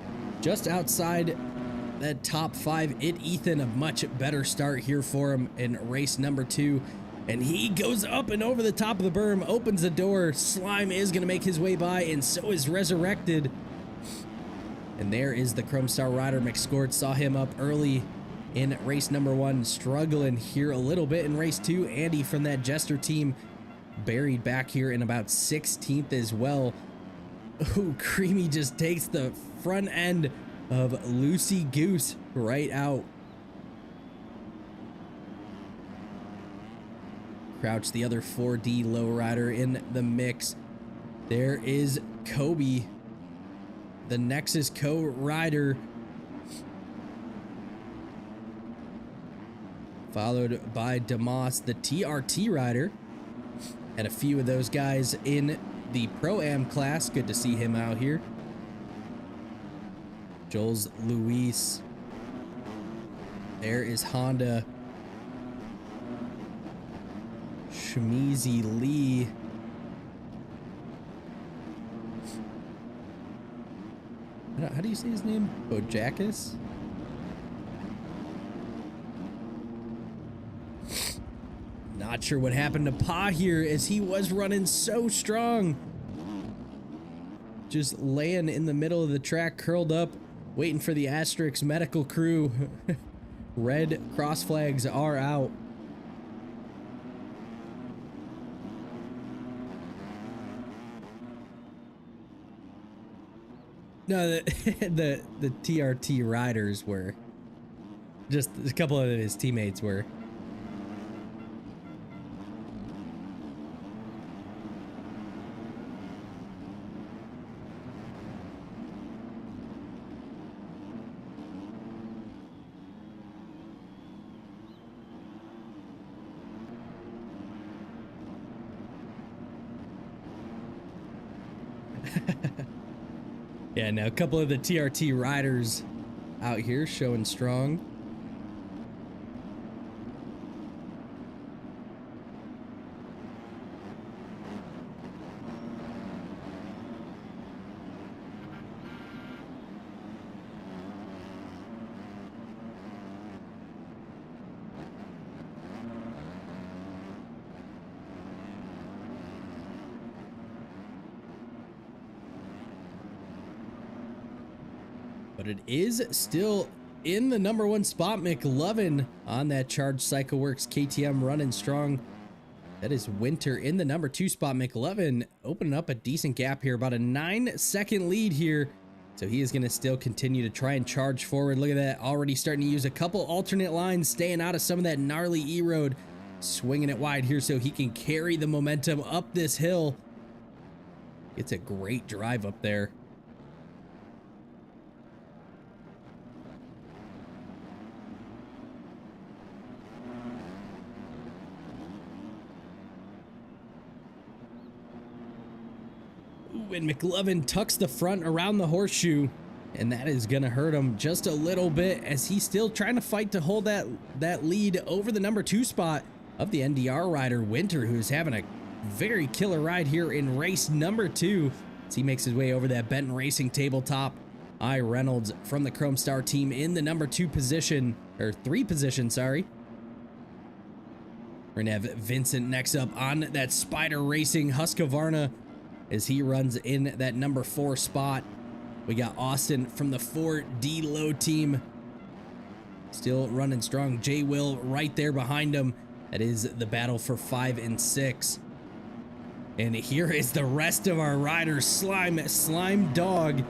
just outside that top 5. Ethan, a much better start here for him in race number 2. And he goes up and over the top of the berm, opens the door. Slime is going to make his way by, and so is Resurrected. And there is the Chrome Star rider, McScourt. Saw him up early in race number 1, struggling here a little bit in race 2. Andy from that Jester team buried back here in about 16th as well. Ooh, Creamy just takes the front end of Lucy Goose right out. Crouch, the other 4D lowrider in the mix. There is Kobe, the Nexus co-rider, followed by Demas, the TRT rider. Had a few of those guys in the Pro-Am class. Good to see him out here. Joel's Luis. There is Honda. Shmeezy Lee. How do you say his name? Bojakis? Not sure what happened to Pa here, as he was running so strong. Just laying in the middle of the track, curled up, waiting for the Asterix medical crew. Red cross flags are out. No, the TRT riders were. Just a couple of his teammates were. Yeah, now a couple of the TRT riders out here showing strong. But it is still in the #1 spot. McLovin on that Charged Cycle Works KTM running strong. That is Winter in the #2 spot. McLovin opening up a decent gap here, about a 9-second lead here. So he is going to still continue to try and charge forward. Look at that, already starting to use a couple alternate lines, staying out of some of that gnarly E-road, swinging it wide here so he can carry the momentum up this hill. It's a great drive up there. And McLovin tucks the front around the horseshoe, and that is gonna hurt him just a little bit, as he's still trying to fight to hold that lead over the #2 spot of the NDR rider Winter, who's having a very killer ride here in race #2 as he makes his way over that Benton Racing tabletop. I Reynolds from the Chrome Star team in the #2 position, or 3 position, sorry. We're gonna have Vincent next up on that Spider Racing Husqvarna as he runs in that #4 spot. We got Austin from the 4D Low team still running strong. Jay Will right there behind him. That is the battle for 5 and 6. And here is the rest of our riders. Slime Dog,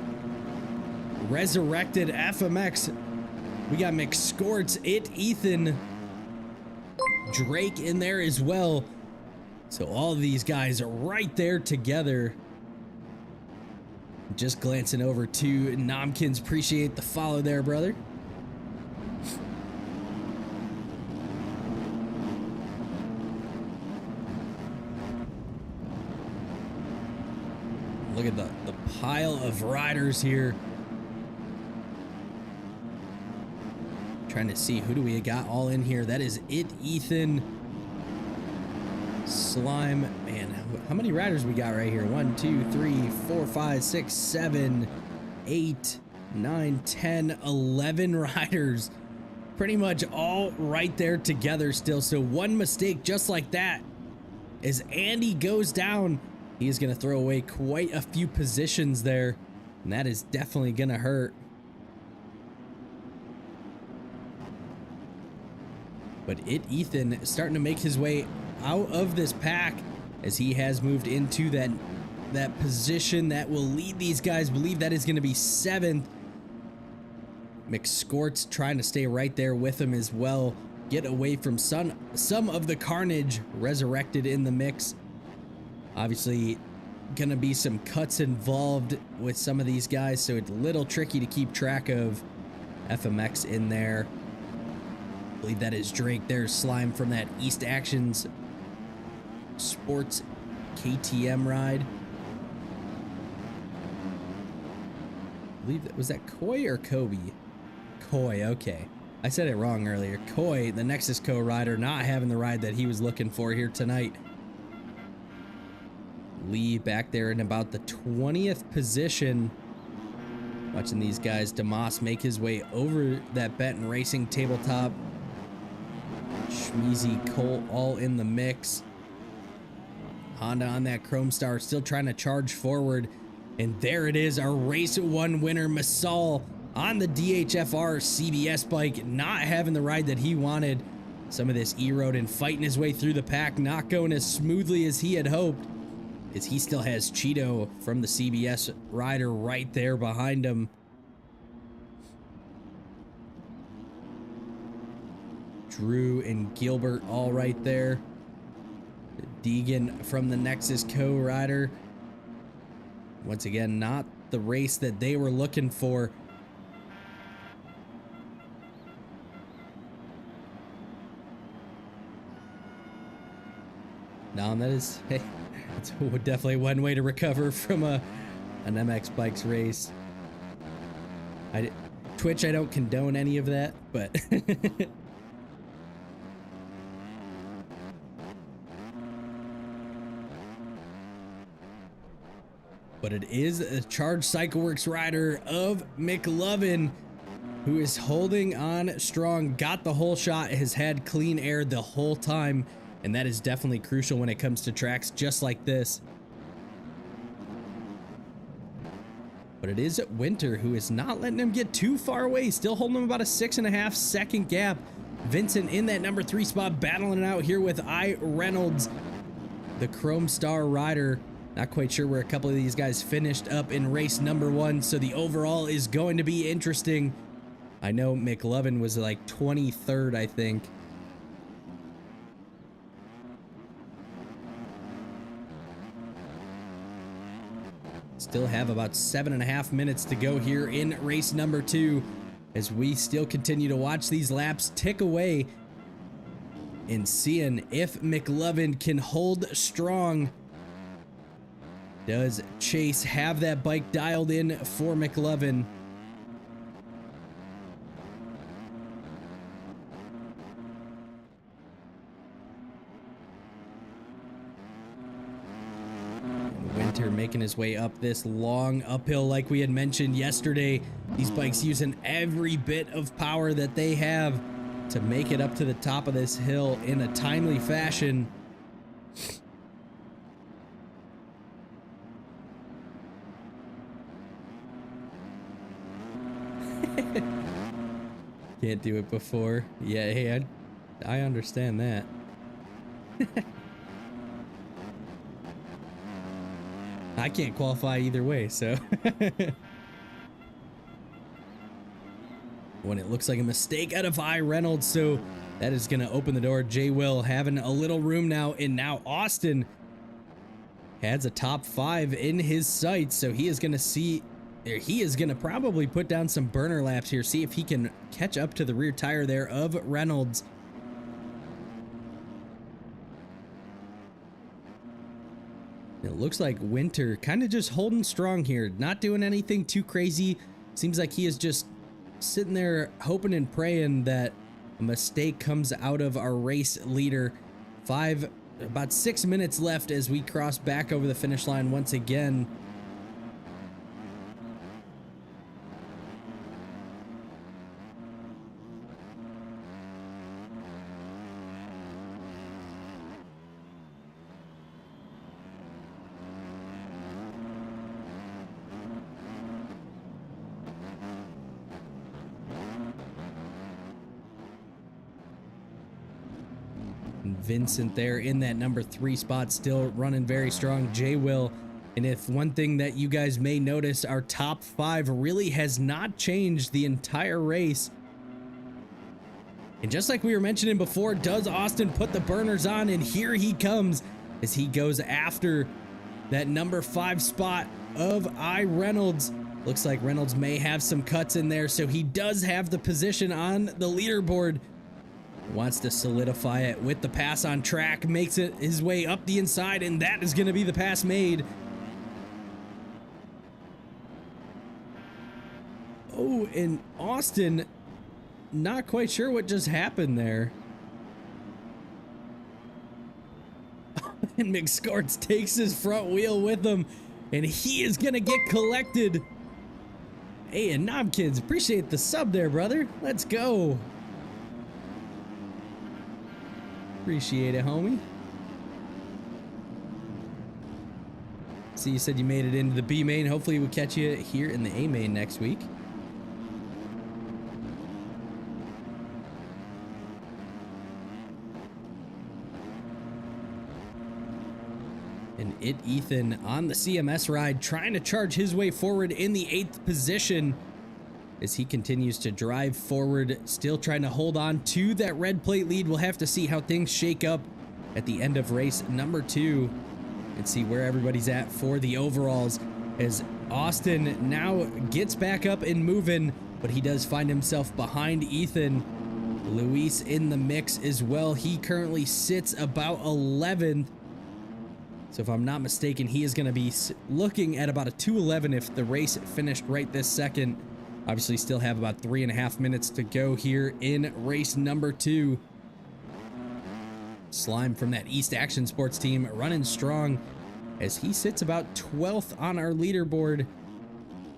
Resurrected FMX. We got McScorts, Ethan, Drake in there as well. So all of these guys are right there together. Just glancing over to Nomkins. Appreciate the follow there, brother. Look at the pile of riders here. Trying to see who do we got all in here. That is it, Ethan. Slime, man, how many riders we got right here? 1, 2, 3, 4, 5, 6, 7, 8, 9, 10, 11 riders. Pretty much all right there together still. So one mistake just like that, as Andy goes down, he is going to throw away quite a few positions there, and that is definitely going to hurt. But Ethan is starting to make his way out of this pack as he has moved into that position that will lead these guys. Believe that is going to be 7th. McScort's trying to stay right there with him as well. Get away from some of the carnage. Resurrected in the mix. Obviously, going to be some cuts involved with some of these guys, so it's a little tricky to keep track of FMX in there. I believe that is Drake. There's Slime from that East Actions Sports KTM ride. I believe that was that Coy or Kobe? Coy, okay. I said it wrong earlier. Coy, the Nexus Co rider, not having the ride that he was looking for here tonight. Lee back there in about the 20th position. Watching these guys, DeMoss make his way over that Benton Racing tabletop. Schmeezy, Cole all in the mix. Honda on that Chrome Star still trying to charge forward. And there it is, our race 1 winner, Masal, on the DHFR CBS bike, not having the ride that he wanted. Some of this E-road and fighting his way through the pack, not going as smoothly as he had hoped, as he still has Cheeto from the CBS rider right there behind him. Drew and Gilbert all right there. Deegan from the Nexus Co rider. Once again, not the race that they were looking for. No, that is, hey, it's definitely one way to recover from an MX Bikes race. Twitch, I don't condone any of that, but but it is a Charged Cycleworks rider of McLovin who is holding on strong, got the whole shot, has had clean air the whole time, and that is definitely crucial when it comes to tracks just like this. But it is Winter who is not letting him get too far away, still holding him about a 6.5 second gap. Vincent in that number 3 spot, battling it out here with I. Reynolds, the Chrome Star rider. Not quite sure where a couple of these guys finished up in race number 1, so the overall is going to be interesting. I know McLovin was like 23rd, I think. Still have about 7.5 minutes to go here in race number 2, as we still continue to watch these laps tick away and seeing if McLovin can hold strong. Does Chase have that bike dialed in for McLovin? Winter making his way up this long uphill like we had mentioned yesterday. These bikes using every bit of power that they have to make it up to the top of this hill in a timely fashion. Can't do it before. Yeah, hey, I understand that. I can't qualify either way, so. When it looks like a mistake out of I. Reynolds, so that is going to open the door. J. Will having a little room now, and now Austin has a top 5 in his sights, so he is going to see. He is going to probably put down some burner laps here, see if he can catch up to the rear tire there of Reynolds. It looks like Winter kind of just holding strong here, not doing anything too crazy. Seems like he is just sitting there hoping and praying that a mistake comes out of our race leader. About 6 minutes left as we cross back over the finish line once again. And Vincent there in that number 3 spot, still running very strong. J Will. And if one thing that you guys may notice, our top 5 really has not changed the entire race. And just like we were mentioning before, does Austin put the burners on? And here he comes as he goes after that number 5 spot of I Reynolds. Looks like Reynolds may have some cuts in there, so he does have the position on the leaderboard. Wants to solidify it with the pass on track, makes it his way up the inside, and that is going to be the pass made. Oh, and Austin, not quite sure what just happened there. And McScorts takes his front wheel with him, and he is going to get collected. Hey, and Knobkids, appreciate the sub there, brother. Let's go. Appreciate it, homie. See, you said you made it into the B main. Hopefully we'll catch you here in the A main next week. And Ethan on the CMS ride, trying to charge his way forward in the 8th position as he continues to drive forward, still trying to hold on to that red plate lead. We'll have to see how things shake up at the end of race number 2 and see where everybody's at for the overalls, as Austin now gets back up and moving, but he does find himself behind Ethan. Luis in the mix as well. He currently sits about 11th. So if I'm not mistaken, he is going to be looking at about a 2:11 if the race finished right this second. Obviously still have about 3.5 minutes to go here in race number 2. Slime from that East Action Sports team running strong as he sits about 12th on our leaderboard.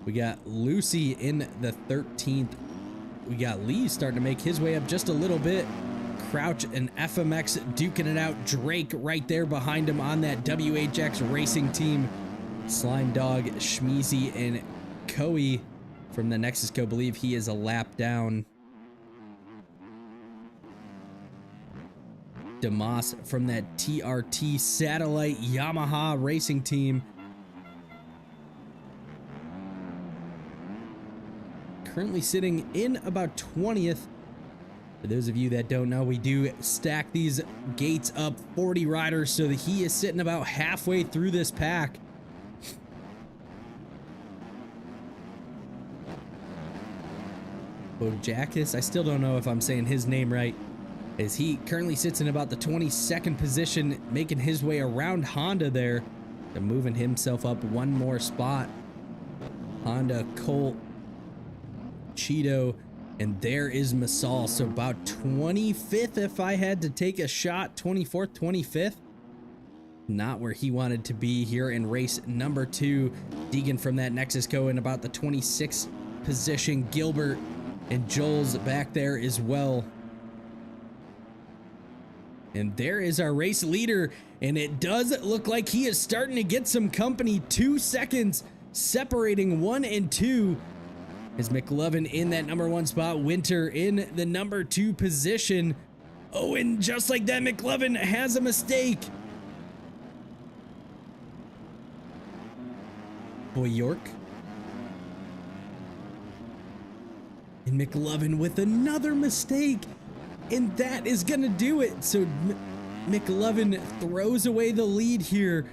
We got Lucy in the 13th. We got Lee starting to make his way up just a little bit. Crouch and FMX duking it out. Drake right there behind him on that WHX racing team. Slime Dog, Schmeezy, and Coey from the Nexus Co. Believe he is a lap down. Damas from that TRT Satellite Yamaha racing team. Currently sitting in about 20th. For those of you that don't know, we do stack these gates up 40 riders, so that he is sitting about halfway through this pack. Bojakis, I still don't know if I'm saying his name right, as he currently sits in about the 22nd position, making his way around Honda there, and moving himself up one more spot. Honda, Colt, Cheeto, and there is Masal. So about 25th if I had to take a shot. 24th, 25th. Not where he wanted to be here in race number 2. Deegan from that Nexus Co. in about the 26th position. Gilbert and Joel's back there as well. And there is our race leader, and it does look like he is starting to get some company. 2 seconds separating 1 and 2. Is McLovin in that number 1 spot, Winter in the number 2 position. Oh, and just like that, McLovin has a mistake. Boy York. And McLovin with another mistake. And that is going to do it. So McLovin throws away the lead here.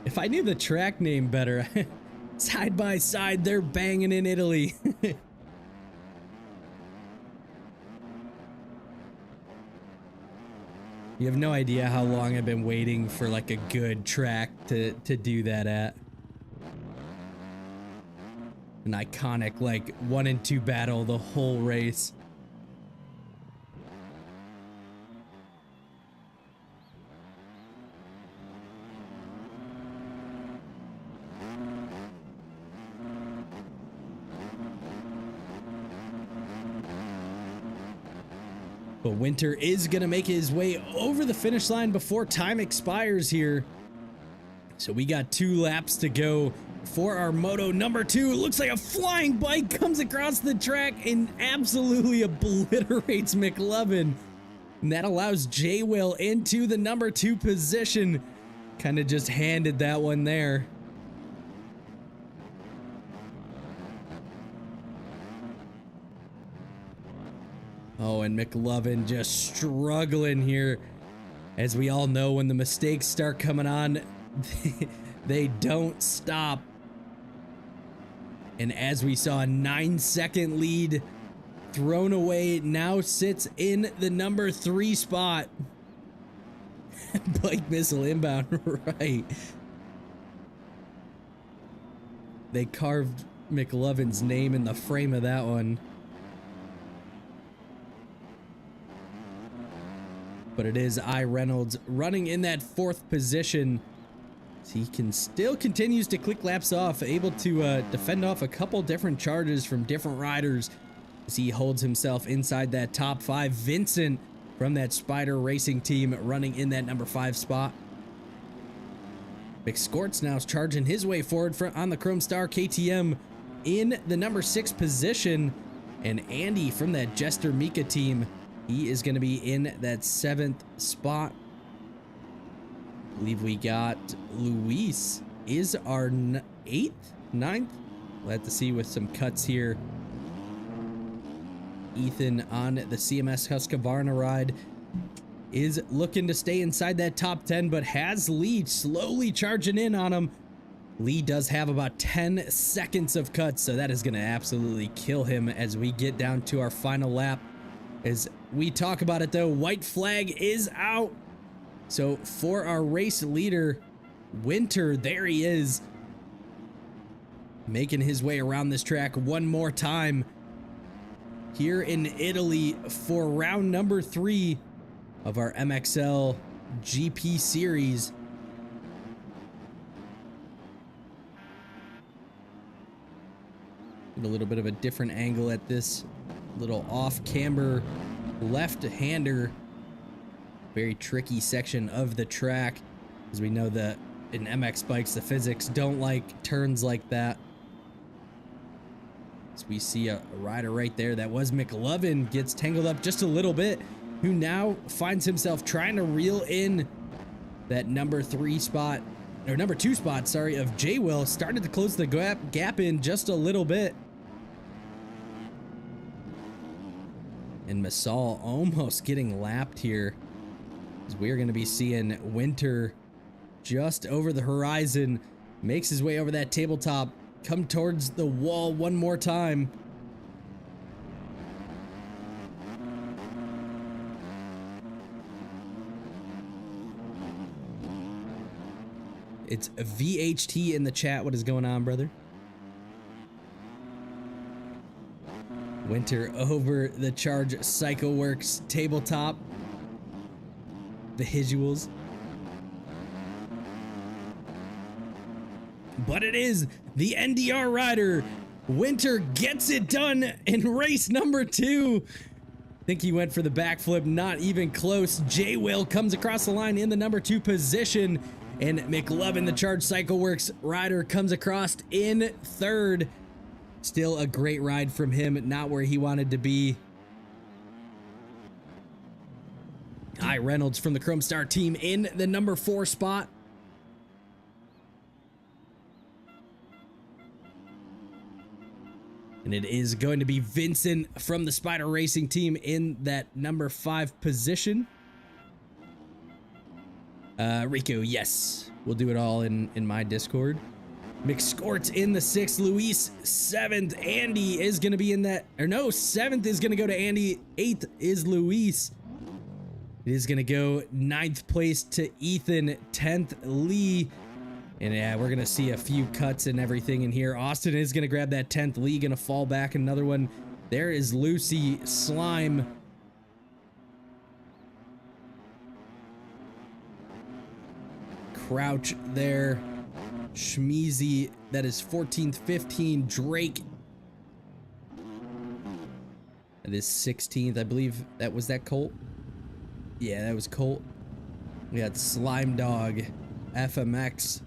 If I knew the track name better, side by side, they're banging in Italy. You have no idea how long I've been waiting for like a good track to do that at. An iconic like 1 and 2 battle the whole race. But Winter is going to make his way over the finish line before time expires here. So we got 2 laps to go for our moto number 2. It looks like a flying bike comes across the track and absolutely obliterates McLovin. And that allows J-Will into the number 2 position. Kind of just handed that one there. Oh, and McLovin just struggling here. As we all know, when the mistakes start coming on, they don't stop. And as we saw, a 9-second lead thrown away, now sits in the number 3 spot. Bike missile inbound, right. They carved McLovin's name in the frame of that one. But it is Reynolds running in that 4th position. He still continues to click laps off, able to defend off a couple different charges from different riders as he holds himself inside that top 5. Vincent from that Spider Racing team running in that number 5 spot. McScorts now is charging his way forward on the Chrome Star KTM in the number 6 position. And Andy from that Jester Mika team, he is going to be in that 7th spot. I believe we got Luis is our 8th, 9th. We'll have to see with some cuts here. Ethan on the CMS Husqvarna ride is looking to stay inside that top 10, but has Lee slowly charging in on him. Lee does have about 10 seconds of cuts, so that is going to absolutely kill him as we get down to our final lap. As we talk about it though, white flag is out. So for our race leader, Winter, there he is, making his way around this track one more time here in Italy for round number 3 of our MXL GP series. Get a little bit of a different angle at this little off-camber left-hander. Very tricky section of the track, as we know that in MX bikes the physics don't like turns like that. So we see a rider right there, that was McLovin, gets tangled up just a little bit, who now finds himself trying to reel in that number 3 spot, or number 2 spot, sorry, of J-Will. Started to close the gap in just a little bit. And Masal almost getting lapped here, as we're going to be seeing Winter just over the horizon, makes his way over that tabletop, come towards the wall one more time. It's a VHT in the chat. What is going on, brother? Winter over the Charge CycleWorks tabletop. Visuals. But it is the NDR rider. Winter gets it done in race number 2. I think he went for the backflip, not even close. J-Will comes across the line in the number 2 position. And McLovin, the Charge CycleWorks rider, comes across in 3rd. Still a great ride from him, not where he wanted to be. Reynolds from the Chrome Star team in the number 4 spot. And it is going to be Vincent from the Spider Racing team in that number 5 position. Rico, yes. We'll do it all in my Discord. McScorts in the 6th, Luis 7th, Andy is going to be in that, or no, 7th is going to go to Andy, 8th is Luis. It is going to go 9th place to Ethan, 10th Lee, and yeah, we're going to see a few cuts and everything in here. Austin is going to grab that 10th, Lee going to fall back another one. There is Lucy Slime. Crouch there. Schmeezy, that is 14th, 15, Drake. That is 16th, I believe that Colt? Yeah, that was Colt. We had Slime Dog, FMX,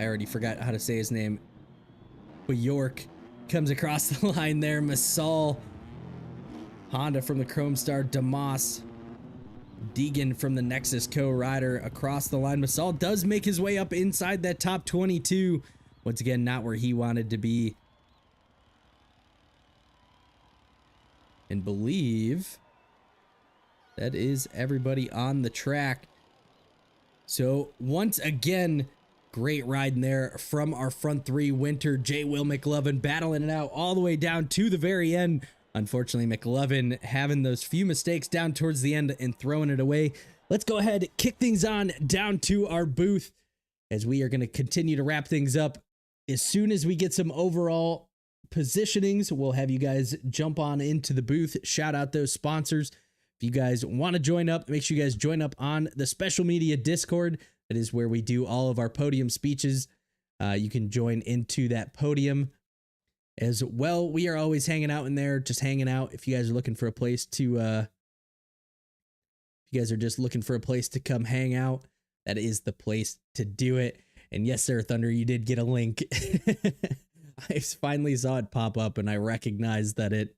I already forgot how to say his name. But York comes across the line there. Masal, Honda from the Chrome Star, Damas, Deegan from the Nexus co-rider across the line. Masal does make his way up inside that top 22. Once again, not where he wanted to be. And believe that is everybody on the track. So once again, great ride in there from our front three. Winter, J. Will, McLovin battling it out all the way down to the very end. Unfortunately, McLovin having those few mistakes down towards the end and throwing it away. Let's go ahead, kick things on down to our booth as we are going to continue to wrap things up. As soon as we get some overall positionings, we'll have you guys jump on into the booth. Shout out those sponsors. If you guys want to join up, make sure you guys join up on the Special Media Discord. That is where we do all of our podium speeches. You can join into that podium as well. We are always hanging out in there, just hanging out. If you guys are looking for a place to, if you guys are just looking for a place to come hang out, that is the place to do it. And yes, sir, Thunder, you did get a link. I finally saw it pop up and I recognized that it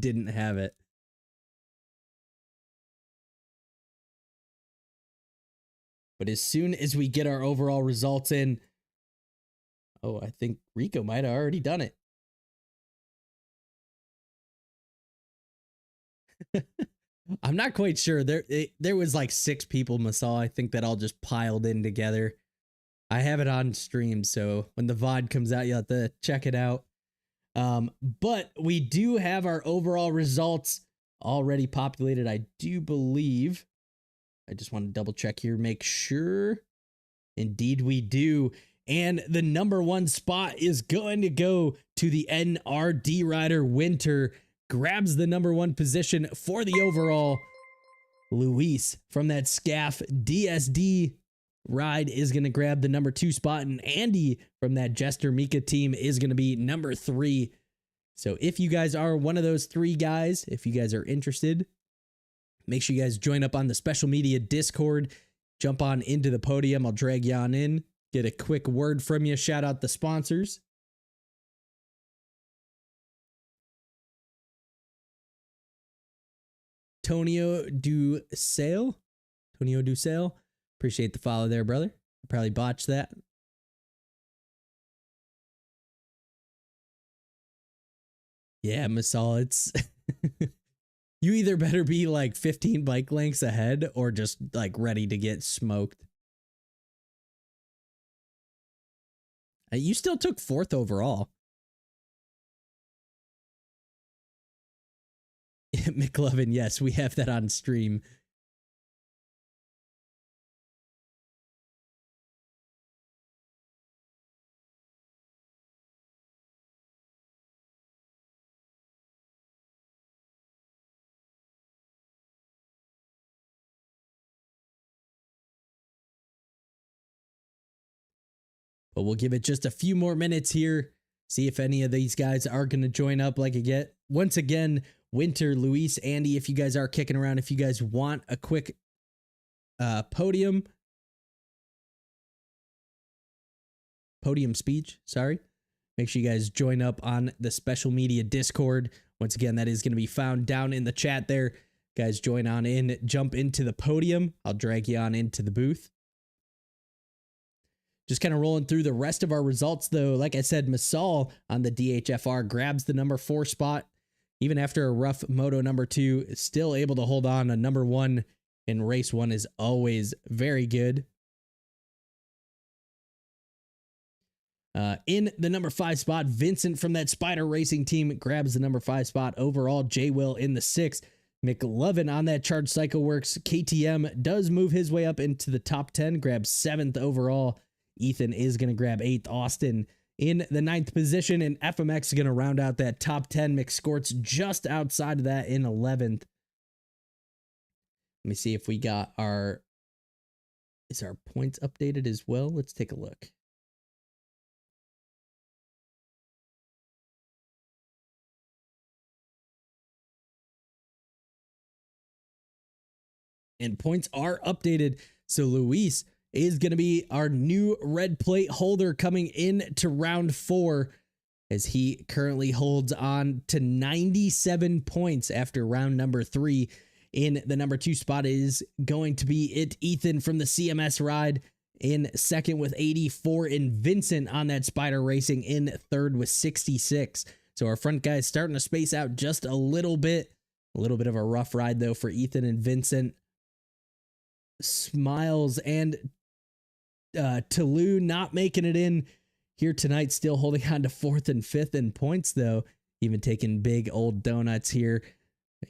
didn't have it. But as soon as we get our overall results in, oh, I think Rico might have already done it. I'm not quite sure. There was like 6 people, Masal. I think that all just piled in together. I have it on stream, so when the VOD comes out, you'll have to check it out. But we do have our overall results already populated, I do believe. I just want to double check here, make sure. Indeed, we do. And the number 1 spot is going to go to the NRD rider. Winter grabs the number 1 position for the overall. Luis from that SCAF DSD ride is going to grab the number 2 spot, and Andy from that Jester Mika team is going to be number 3. So if you guys are one of those 3 guys, if you guys are interested, make sure you guys join up on the Special Media Discord. Jump on into the podium. I'll drag you on in. Get a quick word from you. Shout out the sponsors. Tonio Dussale. Appreciate the follow there, brother. I probably botched that. Yeah, Masal, it's you either better be like 15 bike lengths ahead or just like ready to get smoked. You still took 4th overall. McLovin, yes, we have that on stream. But we'll give it just a few more minutes here. See if any of these guys are going to join up like again. Once again, Winter, Luis, Andy, if you guys are kicking around, if you guys want a quick podium speech, sorry. Make sure you guys join up on the Special Media Discord. Once again, that is going to be found down in the chat there. Guys, join on in, jump into the podium. I'll drag you on into the booth. Just kind of rolling through the rest of our results, though. Like I said, Masal on the DHFR grabs the number 4 spot. Even after a rough moto number 2, is still able to hold on. A number 1 in race 1 is always very good. In the number 5 spot, Vincent from that Spider Racing team grabs the number 5 spot overall. J. Will in the 6th. McLovin on that Charged Cycle Works KTM does move his way up into the top 10, grabs 7th overall. Ethan is going to grab 8th. Austin in the 9th position, and FMX is going to round out that top 10. McScort's just outside of that in 11th. Let me see if we got is our points updated as well? Let's take a look. And points are updated. So Luis is going to be our new red plate holder coming into round 4, as he currently holds on to 97 points after round number 3. In the number 2 spot is going to be Ethan from the CMS ride. In second with 84, and Vincent on that Spider Racing in third with 66. So our front guys starting to space out just a little bit. A little bit of a rough ride, though, for Ethan and Vincent. Smiles and Toulouse not making it in here tonight, still holding on to 4th and 5th in points, though. Even taking big old donuts here.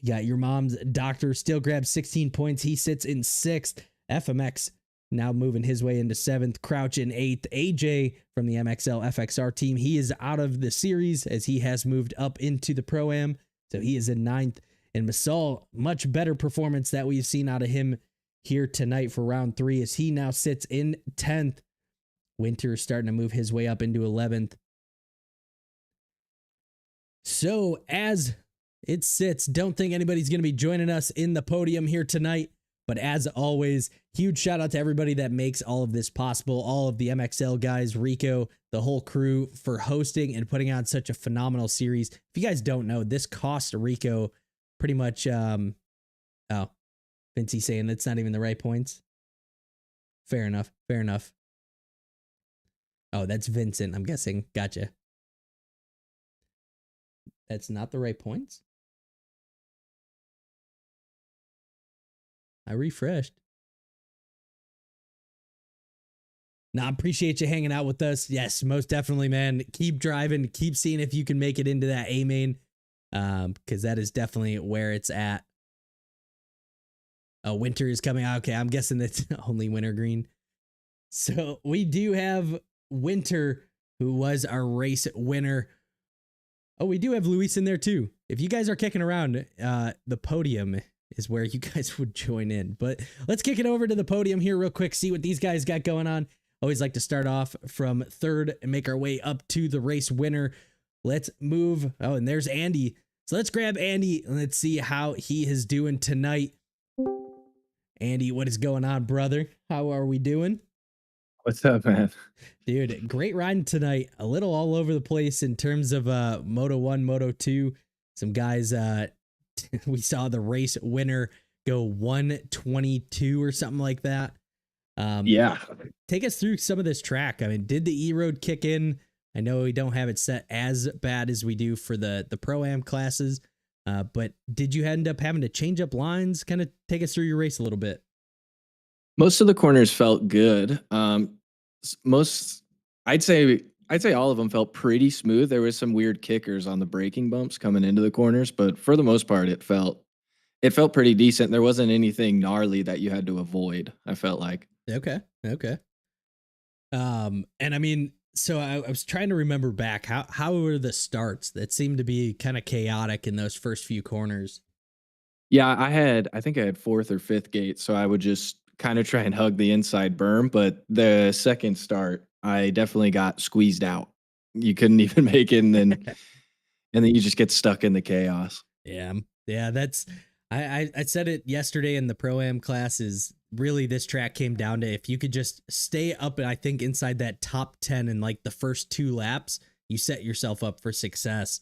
You got your mom's doctor, still grabs 16 points. He sits in 6th. FMX now moving his way into 7th. Crouch in 8th. AJ from the MXL FXR team, he is out of the series as he has moved up into the Pro-Am. So he is in 9th. And Masal, much better performance that we've seen out of him here tonight for round 3, as he now sits in 10th. Winter starting to move his way up into 11th. So as it sits, don't think anybody's going to be joining us in the podium here tonight. But as always, huge shout out to everybody that makes all of this possible. All of the MXL guys, Rico, the whole crew for hosting and putting on such a phenomenal series. If you guys don't know, this cost Rico pretty much, oh, Vincey saying that's not even the right points. Fair enough. Fair enough. Oh, that's Vincent, I'm guessing. Gotcha. That's not the right points? I refreshed. Nah, appreciate you hanging out with us. Yes, most definitely, man. Keep driving. Keep seeing if you can make it into that A main, because that is definitely where it's at. Oh, Winter is coming out. Okay, I'm guessing that's only Wintergreen. So we do have Winter, who was our race winner. Oh, we do have Luis in there too. If you guys are kicking around, the podium is where you guys would join in. But let's kick it over to the podium here real quick, see what these guys got going on. Always like to start off from third and make our way up to the race winner. Let's move. Oh, and there's Andy. So let's grab Andy and let's see how he is doing tonight. Andy, what is going on, brother? How are we doing? What's up, man? Dude, great riding tonight. A little all over the place in terms of Moto 1, Moto 2. Some guys, we saw the race winner go 122 or something like that. Yeah. Take us through some of this track. I mean, did the E-Road kick in? I know we don't have it set as bad as we do for the Pro-Am classes, but did you end up having to change up lines? Kind of take us through your race a little bit. Most of the corners felt good. I'd say all of them felt pretty smooth. There was some weird kickers on the braking bumps coming into the corners, but for the most part, it felt pretty decent. There wasn't anything gnarly that you had to avoid, I felt like. Okay. And I mean, so I was trying to remember back, how were the starts that seemed to be kind of chaotic in those first few corners? Yeah, I think I had 4th or 5th gate, so I would just kind of try and hug the inside berm, but the second start, I definitely got squeezed out. You couldn't even make it, and then you just get stuck in the chaos. Yeah, that's I said it yesterday in the Pro-Am classes. Really, this track came down to if you could just stay up, I think, inside that top 10 in like the first 2 laps, you set yourself up for success.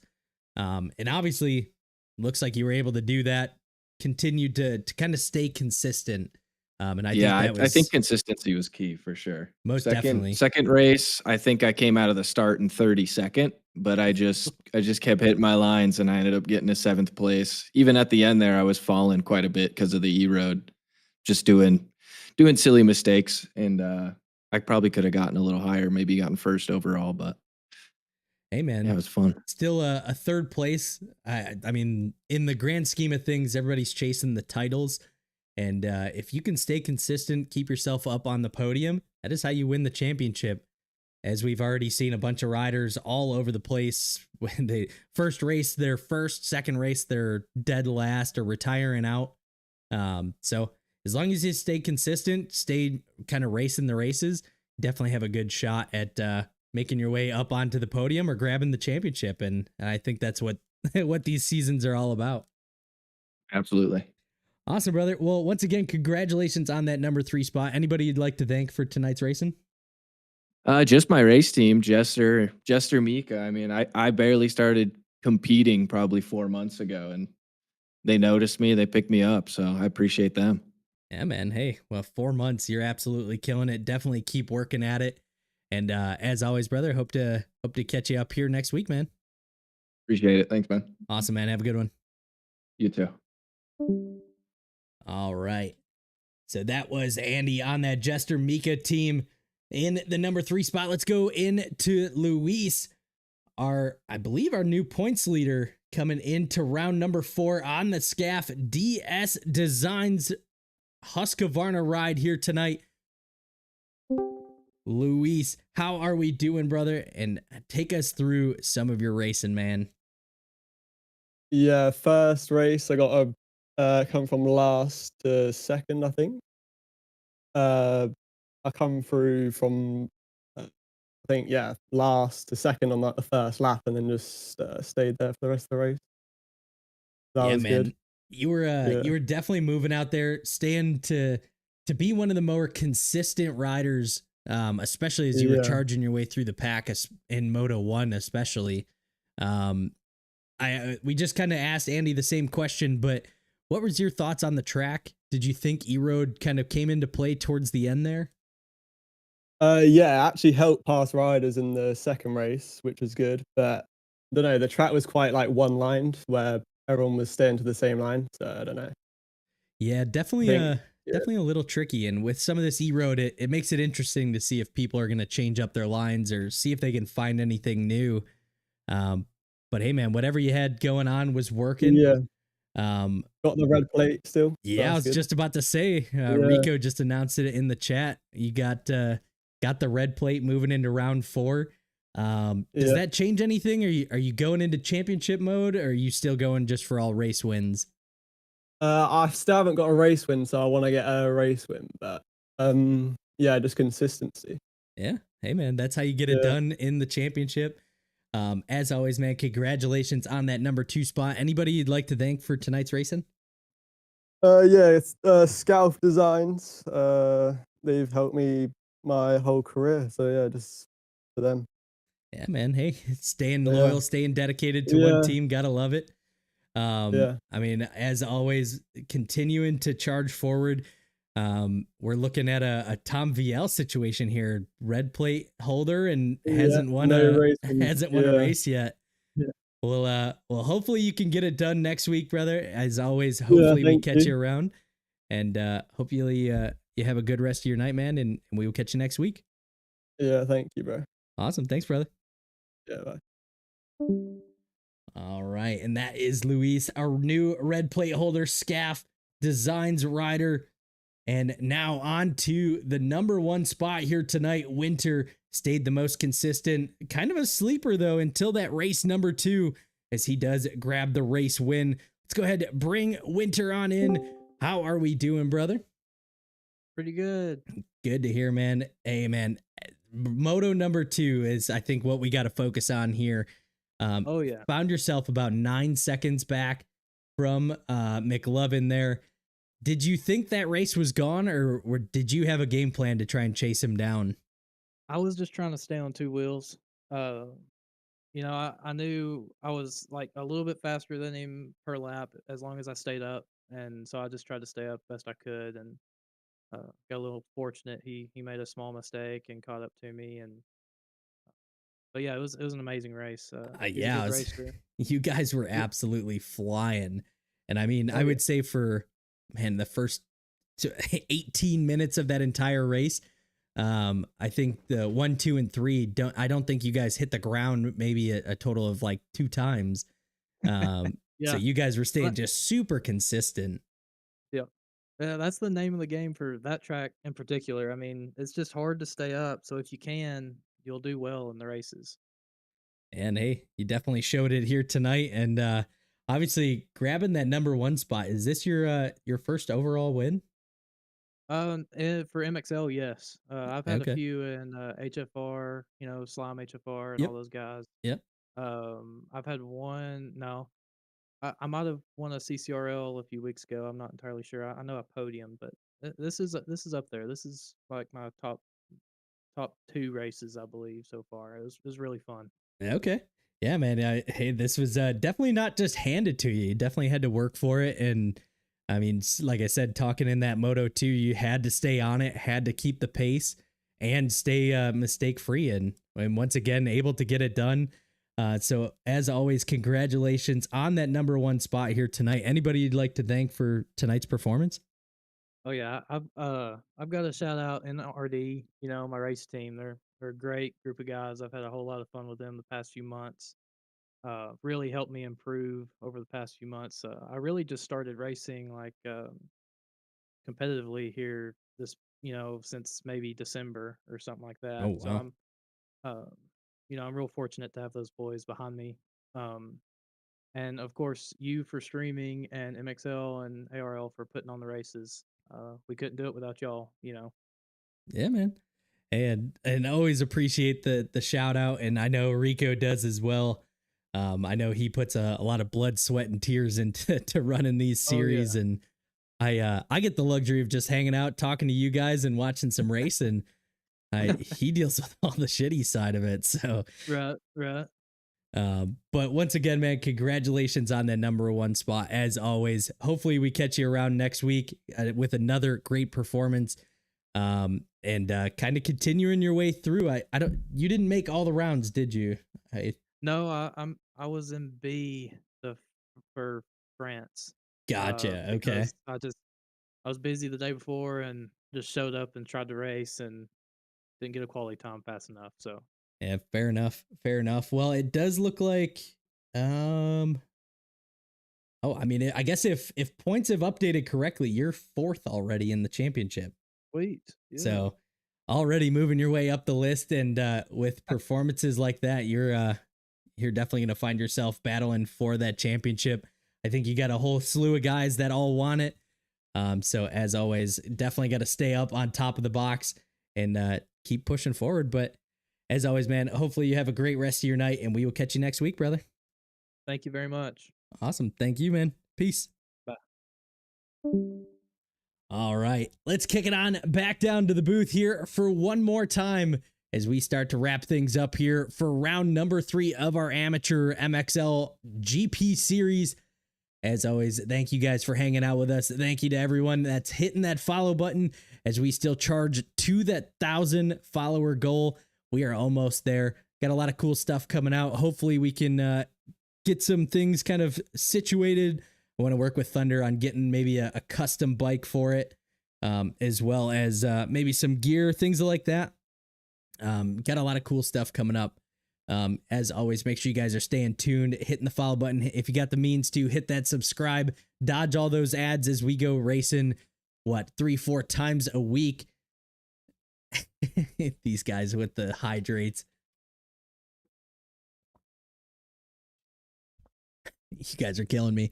And obviously, looks like you were able to do that. Continued to kind of stay consistent. And I think consistency was key for sure. Definitely. Second race, I think I came out of the start in 32nd, but I just kept hitting my lines and I ended up getting to 7th place. Even at the end there, I was falling quite a bit because of the E-Road, just doing silly mistakes. And I probably could have gotten a little higher, maybe gotten first overall, but hey man, yeah, it was fun. Still a third place. I mean, in the grand scheme of things, everybody's chasing the titles. And if you can stay consistent, keep yourself up on the podium, that is how you win the championship. As we've already seen a bunch of riders all over the place. When they first race, they're first, second race, they're dead last or retiring out. So as long as you stay consistent, stay kind of racing the races, definitely have a good shot at making your way up onto the podium or grabbing the championship. And I think that's what these seasons are all about. Absolutely. Awesome, brother. Well, once again, congratulations on that number 3 spot. Anybody you'd like to thank for tonight's racing? Just my race team, Jester Mika. I mean, I barely started competing probably 4 months ago, and they noticed me. They picked me up, so I appreciate them. Yeah, man. Hey, well, 4 months, you're absolutely killing it. Definitely keep working at it. And as always, brother, hope to catch you up here next week, man. Appreciate it. Thanks, man. Awesome, man. Have a good one. You too. All right. So that was Andy on that Jester Mika team in the number 3 spot. Let's go into Luis, I believe our new points leader coming into round number 4 on the SCAF DS Designs Husqvarna ride here tonight. Luis, how are we doing, brother? And take us through some of your racing, man. Yeah, first race I got a come from last to second, I think. I come through from I think last to second on like the first lap, and then just stayed there for the rest of the race. That Yeah, was man. good. You were definitely moving out there, staying to be one of the more consistent riders, especially as you were Yeah. charging your way through the pack in Moto 1, especially. We just kind of asked Andy the same question, but what was your thoughts on the track? Did you think E-Road kind of came into play towards the end there? Yeah, it actually helped pass riders in the second race, which was good. But I don't know, the track was quite like one-lined, where everyone was staying to the same line. So I don't know. Yeah, I definitely think definitely a little tricky. And with some of this E-Road, it makes it interesting to see if people are going to change up their lines or see if they can find anything new. But hey, man, whatever you had going on was working. yeah, Um, got the red plate still. yeah, I was That's good. just about to say, Yeah. Rico just announced it in the chat. You got the red plate moving into round 4. Does Yeah. that change anything? Are you going into championship mode, or are you still going just for all race wins? I still haven't got a race win, so I want to get a race win. But yeah, just consistency. Yeah. Hey, man, that's how you get it Yeah. done in the championship. As always, man, congratulations on that number 2 spot. Anybody you'd like to thank for tonight's racing? Yeah, it's Scalf Designs. They've helped me my whole career. So yeah, just for them. Yeah, man. Hey, staying Yeah. loyal, staying dedicated to one Yeah. team. Gotta love it. Yeah. I mean, as always, continuing to charge forward. We're looking at a Tom VL situation here, red plate holder, and hasn't won no a race wins. hasn't won a Yeah. race yet. Yeah. Well, hopefully you can get it done next week, brother. As always, hopefully we thank catch you. you around, and hopefully you have a good rest of your night, man, and we will catch you next week. Yeah, thank you, bro. Awesome, thanks, brother. Yeah, bye. All right, and that is Luis, our new red plate holder, SCAF Designs rider. And now on to the number 1 spot here tonight. Winter stayed the most consistent, kind of a sleeper though, until that race number 2, as he does grab the race win. Let's go ahead and bring Winter on in. How are we doing, brother? Pretty good. Good to hear, man. Hey, man, Moto number 2 is, I think, what we got to focus on here. Oh yeah. Found yourself about 9 seconds back from McLovin there. Did you think that race was gone, or did you have a game plan to try and chase him down? I was just trying to stay on 2 wheels. I knew I was like a little bit faster than him per lap as long as I stayed up, and so I just tried to stay up best I could, and got a little fortunate. He made a small mistake and caught up to me, and but yeah, it was an amazing race. He's a Yeah, good racer. you guys were absolutely flying. And I mean, Oh, I yeah. would say for, man, the first 18 minutes of that entire race, I think the 1, 2, and 3 I don't think you guys hit the ground maybe a total of like 2 times. So Yeah. you guys were staying But- just super consistent. Yeah, that's the name of the game for that track in particular. I mean, it's just hard to stay up. So if you can, you'll do well in the races. And hey, you definitely showed it here tonight. And obviously grabbing that number 1 spot. Is this your first overall win? For MXL, yes. I've had Okay. a few in HFR, Slime HFR and Yep. all those guys. Yep. I've had one. No, I might have won a CCRL a few weeks ago. I'm not entirely sure. I know I podium, but this is up there. This is like my top 2 races, I believe, so far. It was really fun. Okay. Yeah, man. Hey, this was definitely not just handed to you. You definitely had to work for it. And I mean, like I said, talking in that Moto 2, you had to stay on it, had to keep the pace and stay mistake free. And once again, able to get it done. So as always, congratulations on that #1 spot here tonight. Anybody you'd like to thank for tonight's performance? Oh yeah, I've got a shout out NRD, my race team. They're a great group of guys. I've had a whole lot of fun with them the past few months. Really helped me improve over the past few months. I really just started racing like competitively here since maybe December or something like Oh, that. So wow. uh, I'm real fortunate to have those boys behind me. Um, and of course, you for streaming and MXL and ARL for putting on the races. We couldn't do it without y'all. Yeah, man. And always appreciate the shout out. And I know Rico does as well. I know he puts a lot of blood, sweat, and tears into to running these Oh yeah. series. And I get the luxury of just hanging out, talking to you guys and watching some race. And he deals with all the shitty side of it. So Right, right. but once again, man, congratulations on that #1 spot. As always, hopefully we catch you around next week with another great performance. And kind of continuing your way through. You didn't make all the rounds, did you? No, I was in B for France. Gotcha. Okay. Because I was busy the day before and just showed up and tried to race and didn't get a quality time fast enough. So Yeah, fair enough. Fair enough. Well, it does look like um oh, I mean, I guess if points have updated correctly, you're 4th already in the championship. sweet. Yeah. So already moving your way up the list, and with performances like that, you're definitely going to find yourself battling for that championship. I think you got a whole slew of guys that all want it. So as always, definitely got to stay up on top of the box and keep pushing forward. But as always, man, hopefully you have a great rest of your night, and we will catch you next week, brother. Thank you very much. Awesome. Thank you, man. Peace. Bye. All right, let's kick it on back down to the booth here for one more time as we start to wrap things up here for round number 3 of our amateur MXL GP series. As always, thank you guys for hanging out with us. Thank you to everyone that's hitting that follow button as we still charge to that 1,000 follower goal. We are almost there. Got a lot of cool stuff coming out. Hopefully we can get some things kind of situated. I want to work with Thunder on getting maybe a custom bike for it, as well as maybe some gear, things like that. Got a lot of cool stuff coming up. As always, make sure you guys are staying tuned, hitting the follow button. If you got the means to, hit that subscribe, dodge all those ads as we go racing, 3-4 times a week. These guys with the hydrates. You guys are killing me.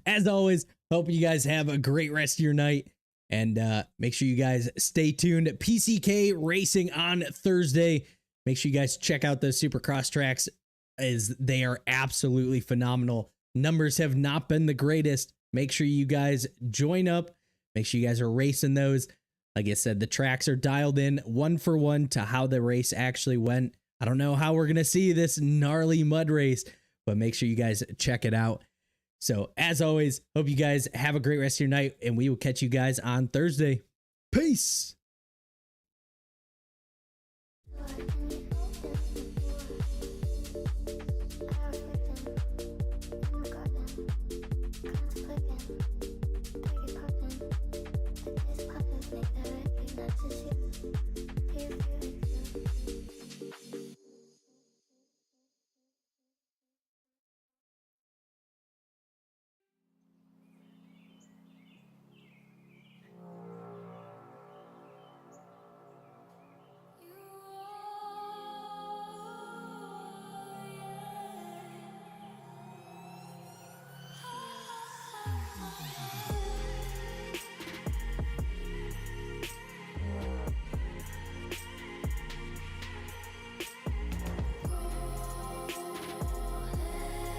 As always, hope you guys have a great rest of your night. And make sure you guys stay tuned. PCK Racing on Thursday. Make sure you guys check out those Supercross tracks, as they are absolutely phenomenal. Numbers have not been the greatest. Make sure you guys join up. Make sure you guys are racing those. Like I said, the tracks are dialed in 1-for-1 to how the race actually went. I don't know how we're going to see this gnarly mud race, but make sure you guys check it out. So as always, hope you guys have a great rest of your night, and we will catch you guys on Thursday. Peace.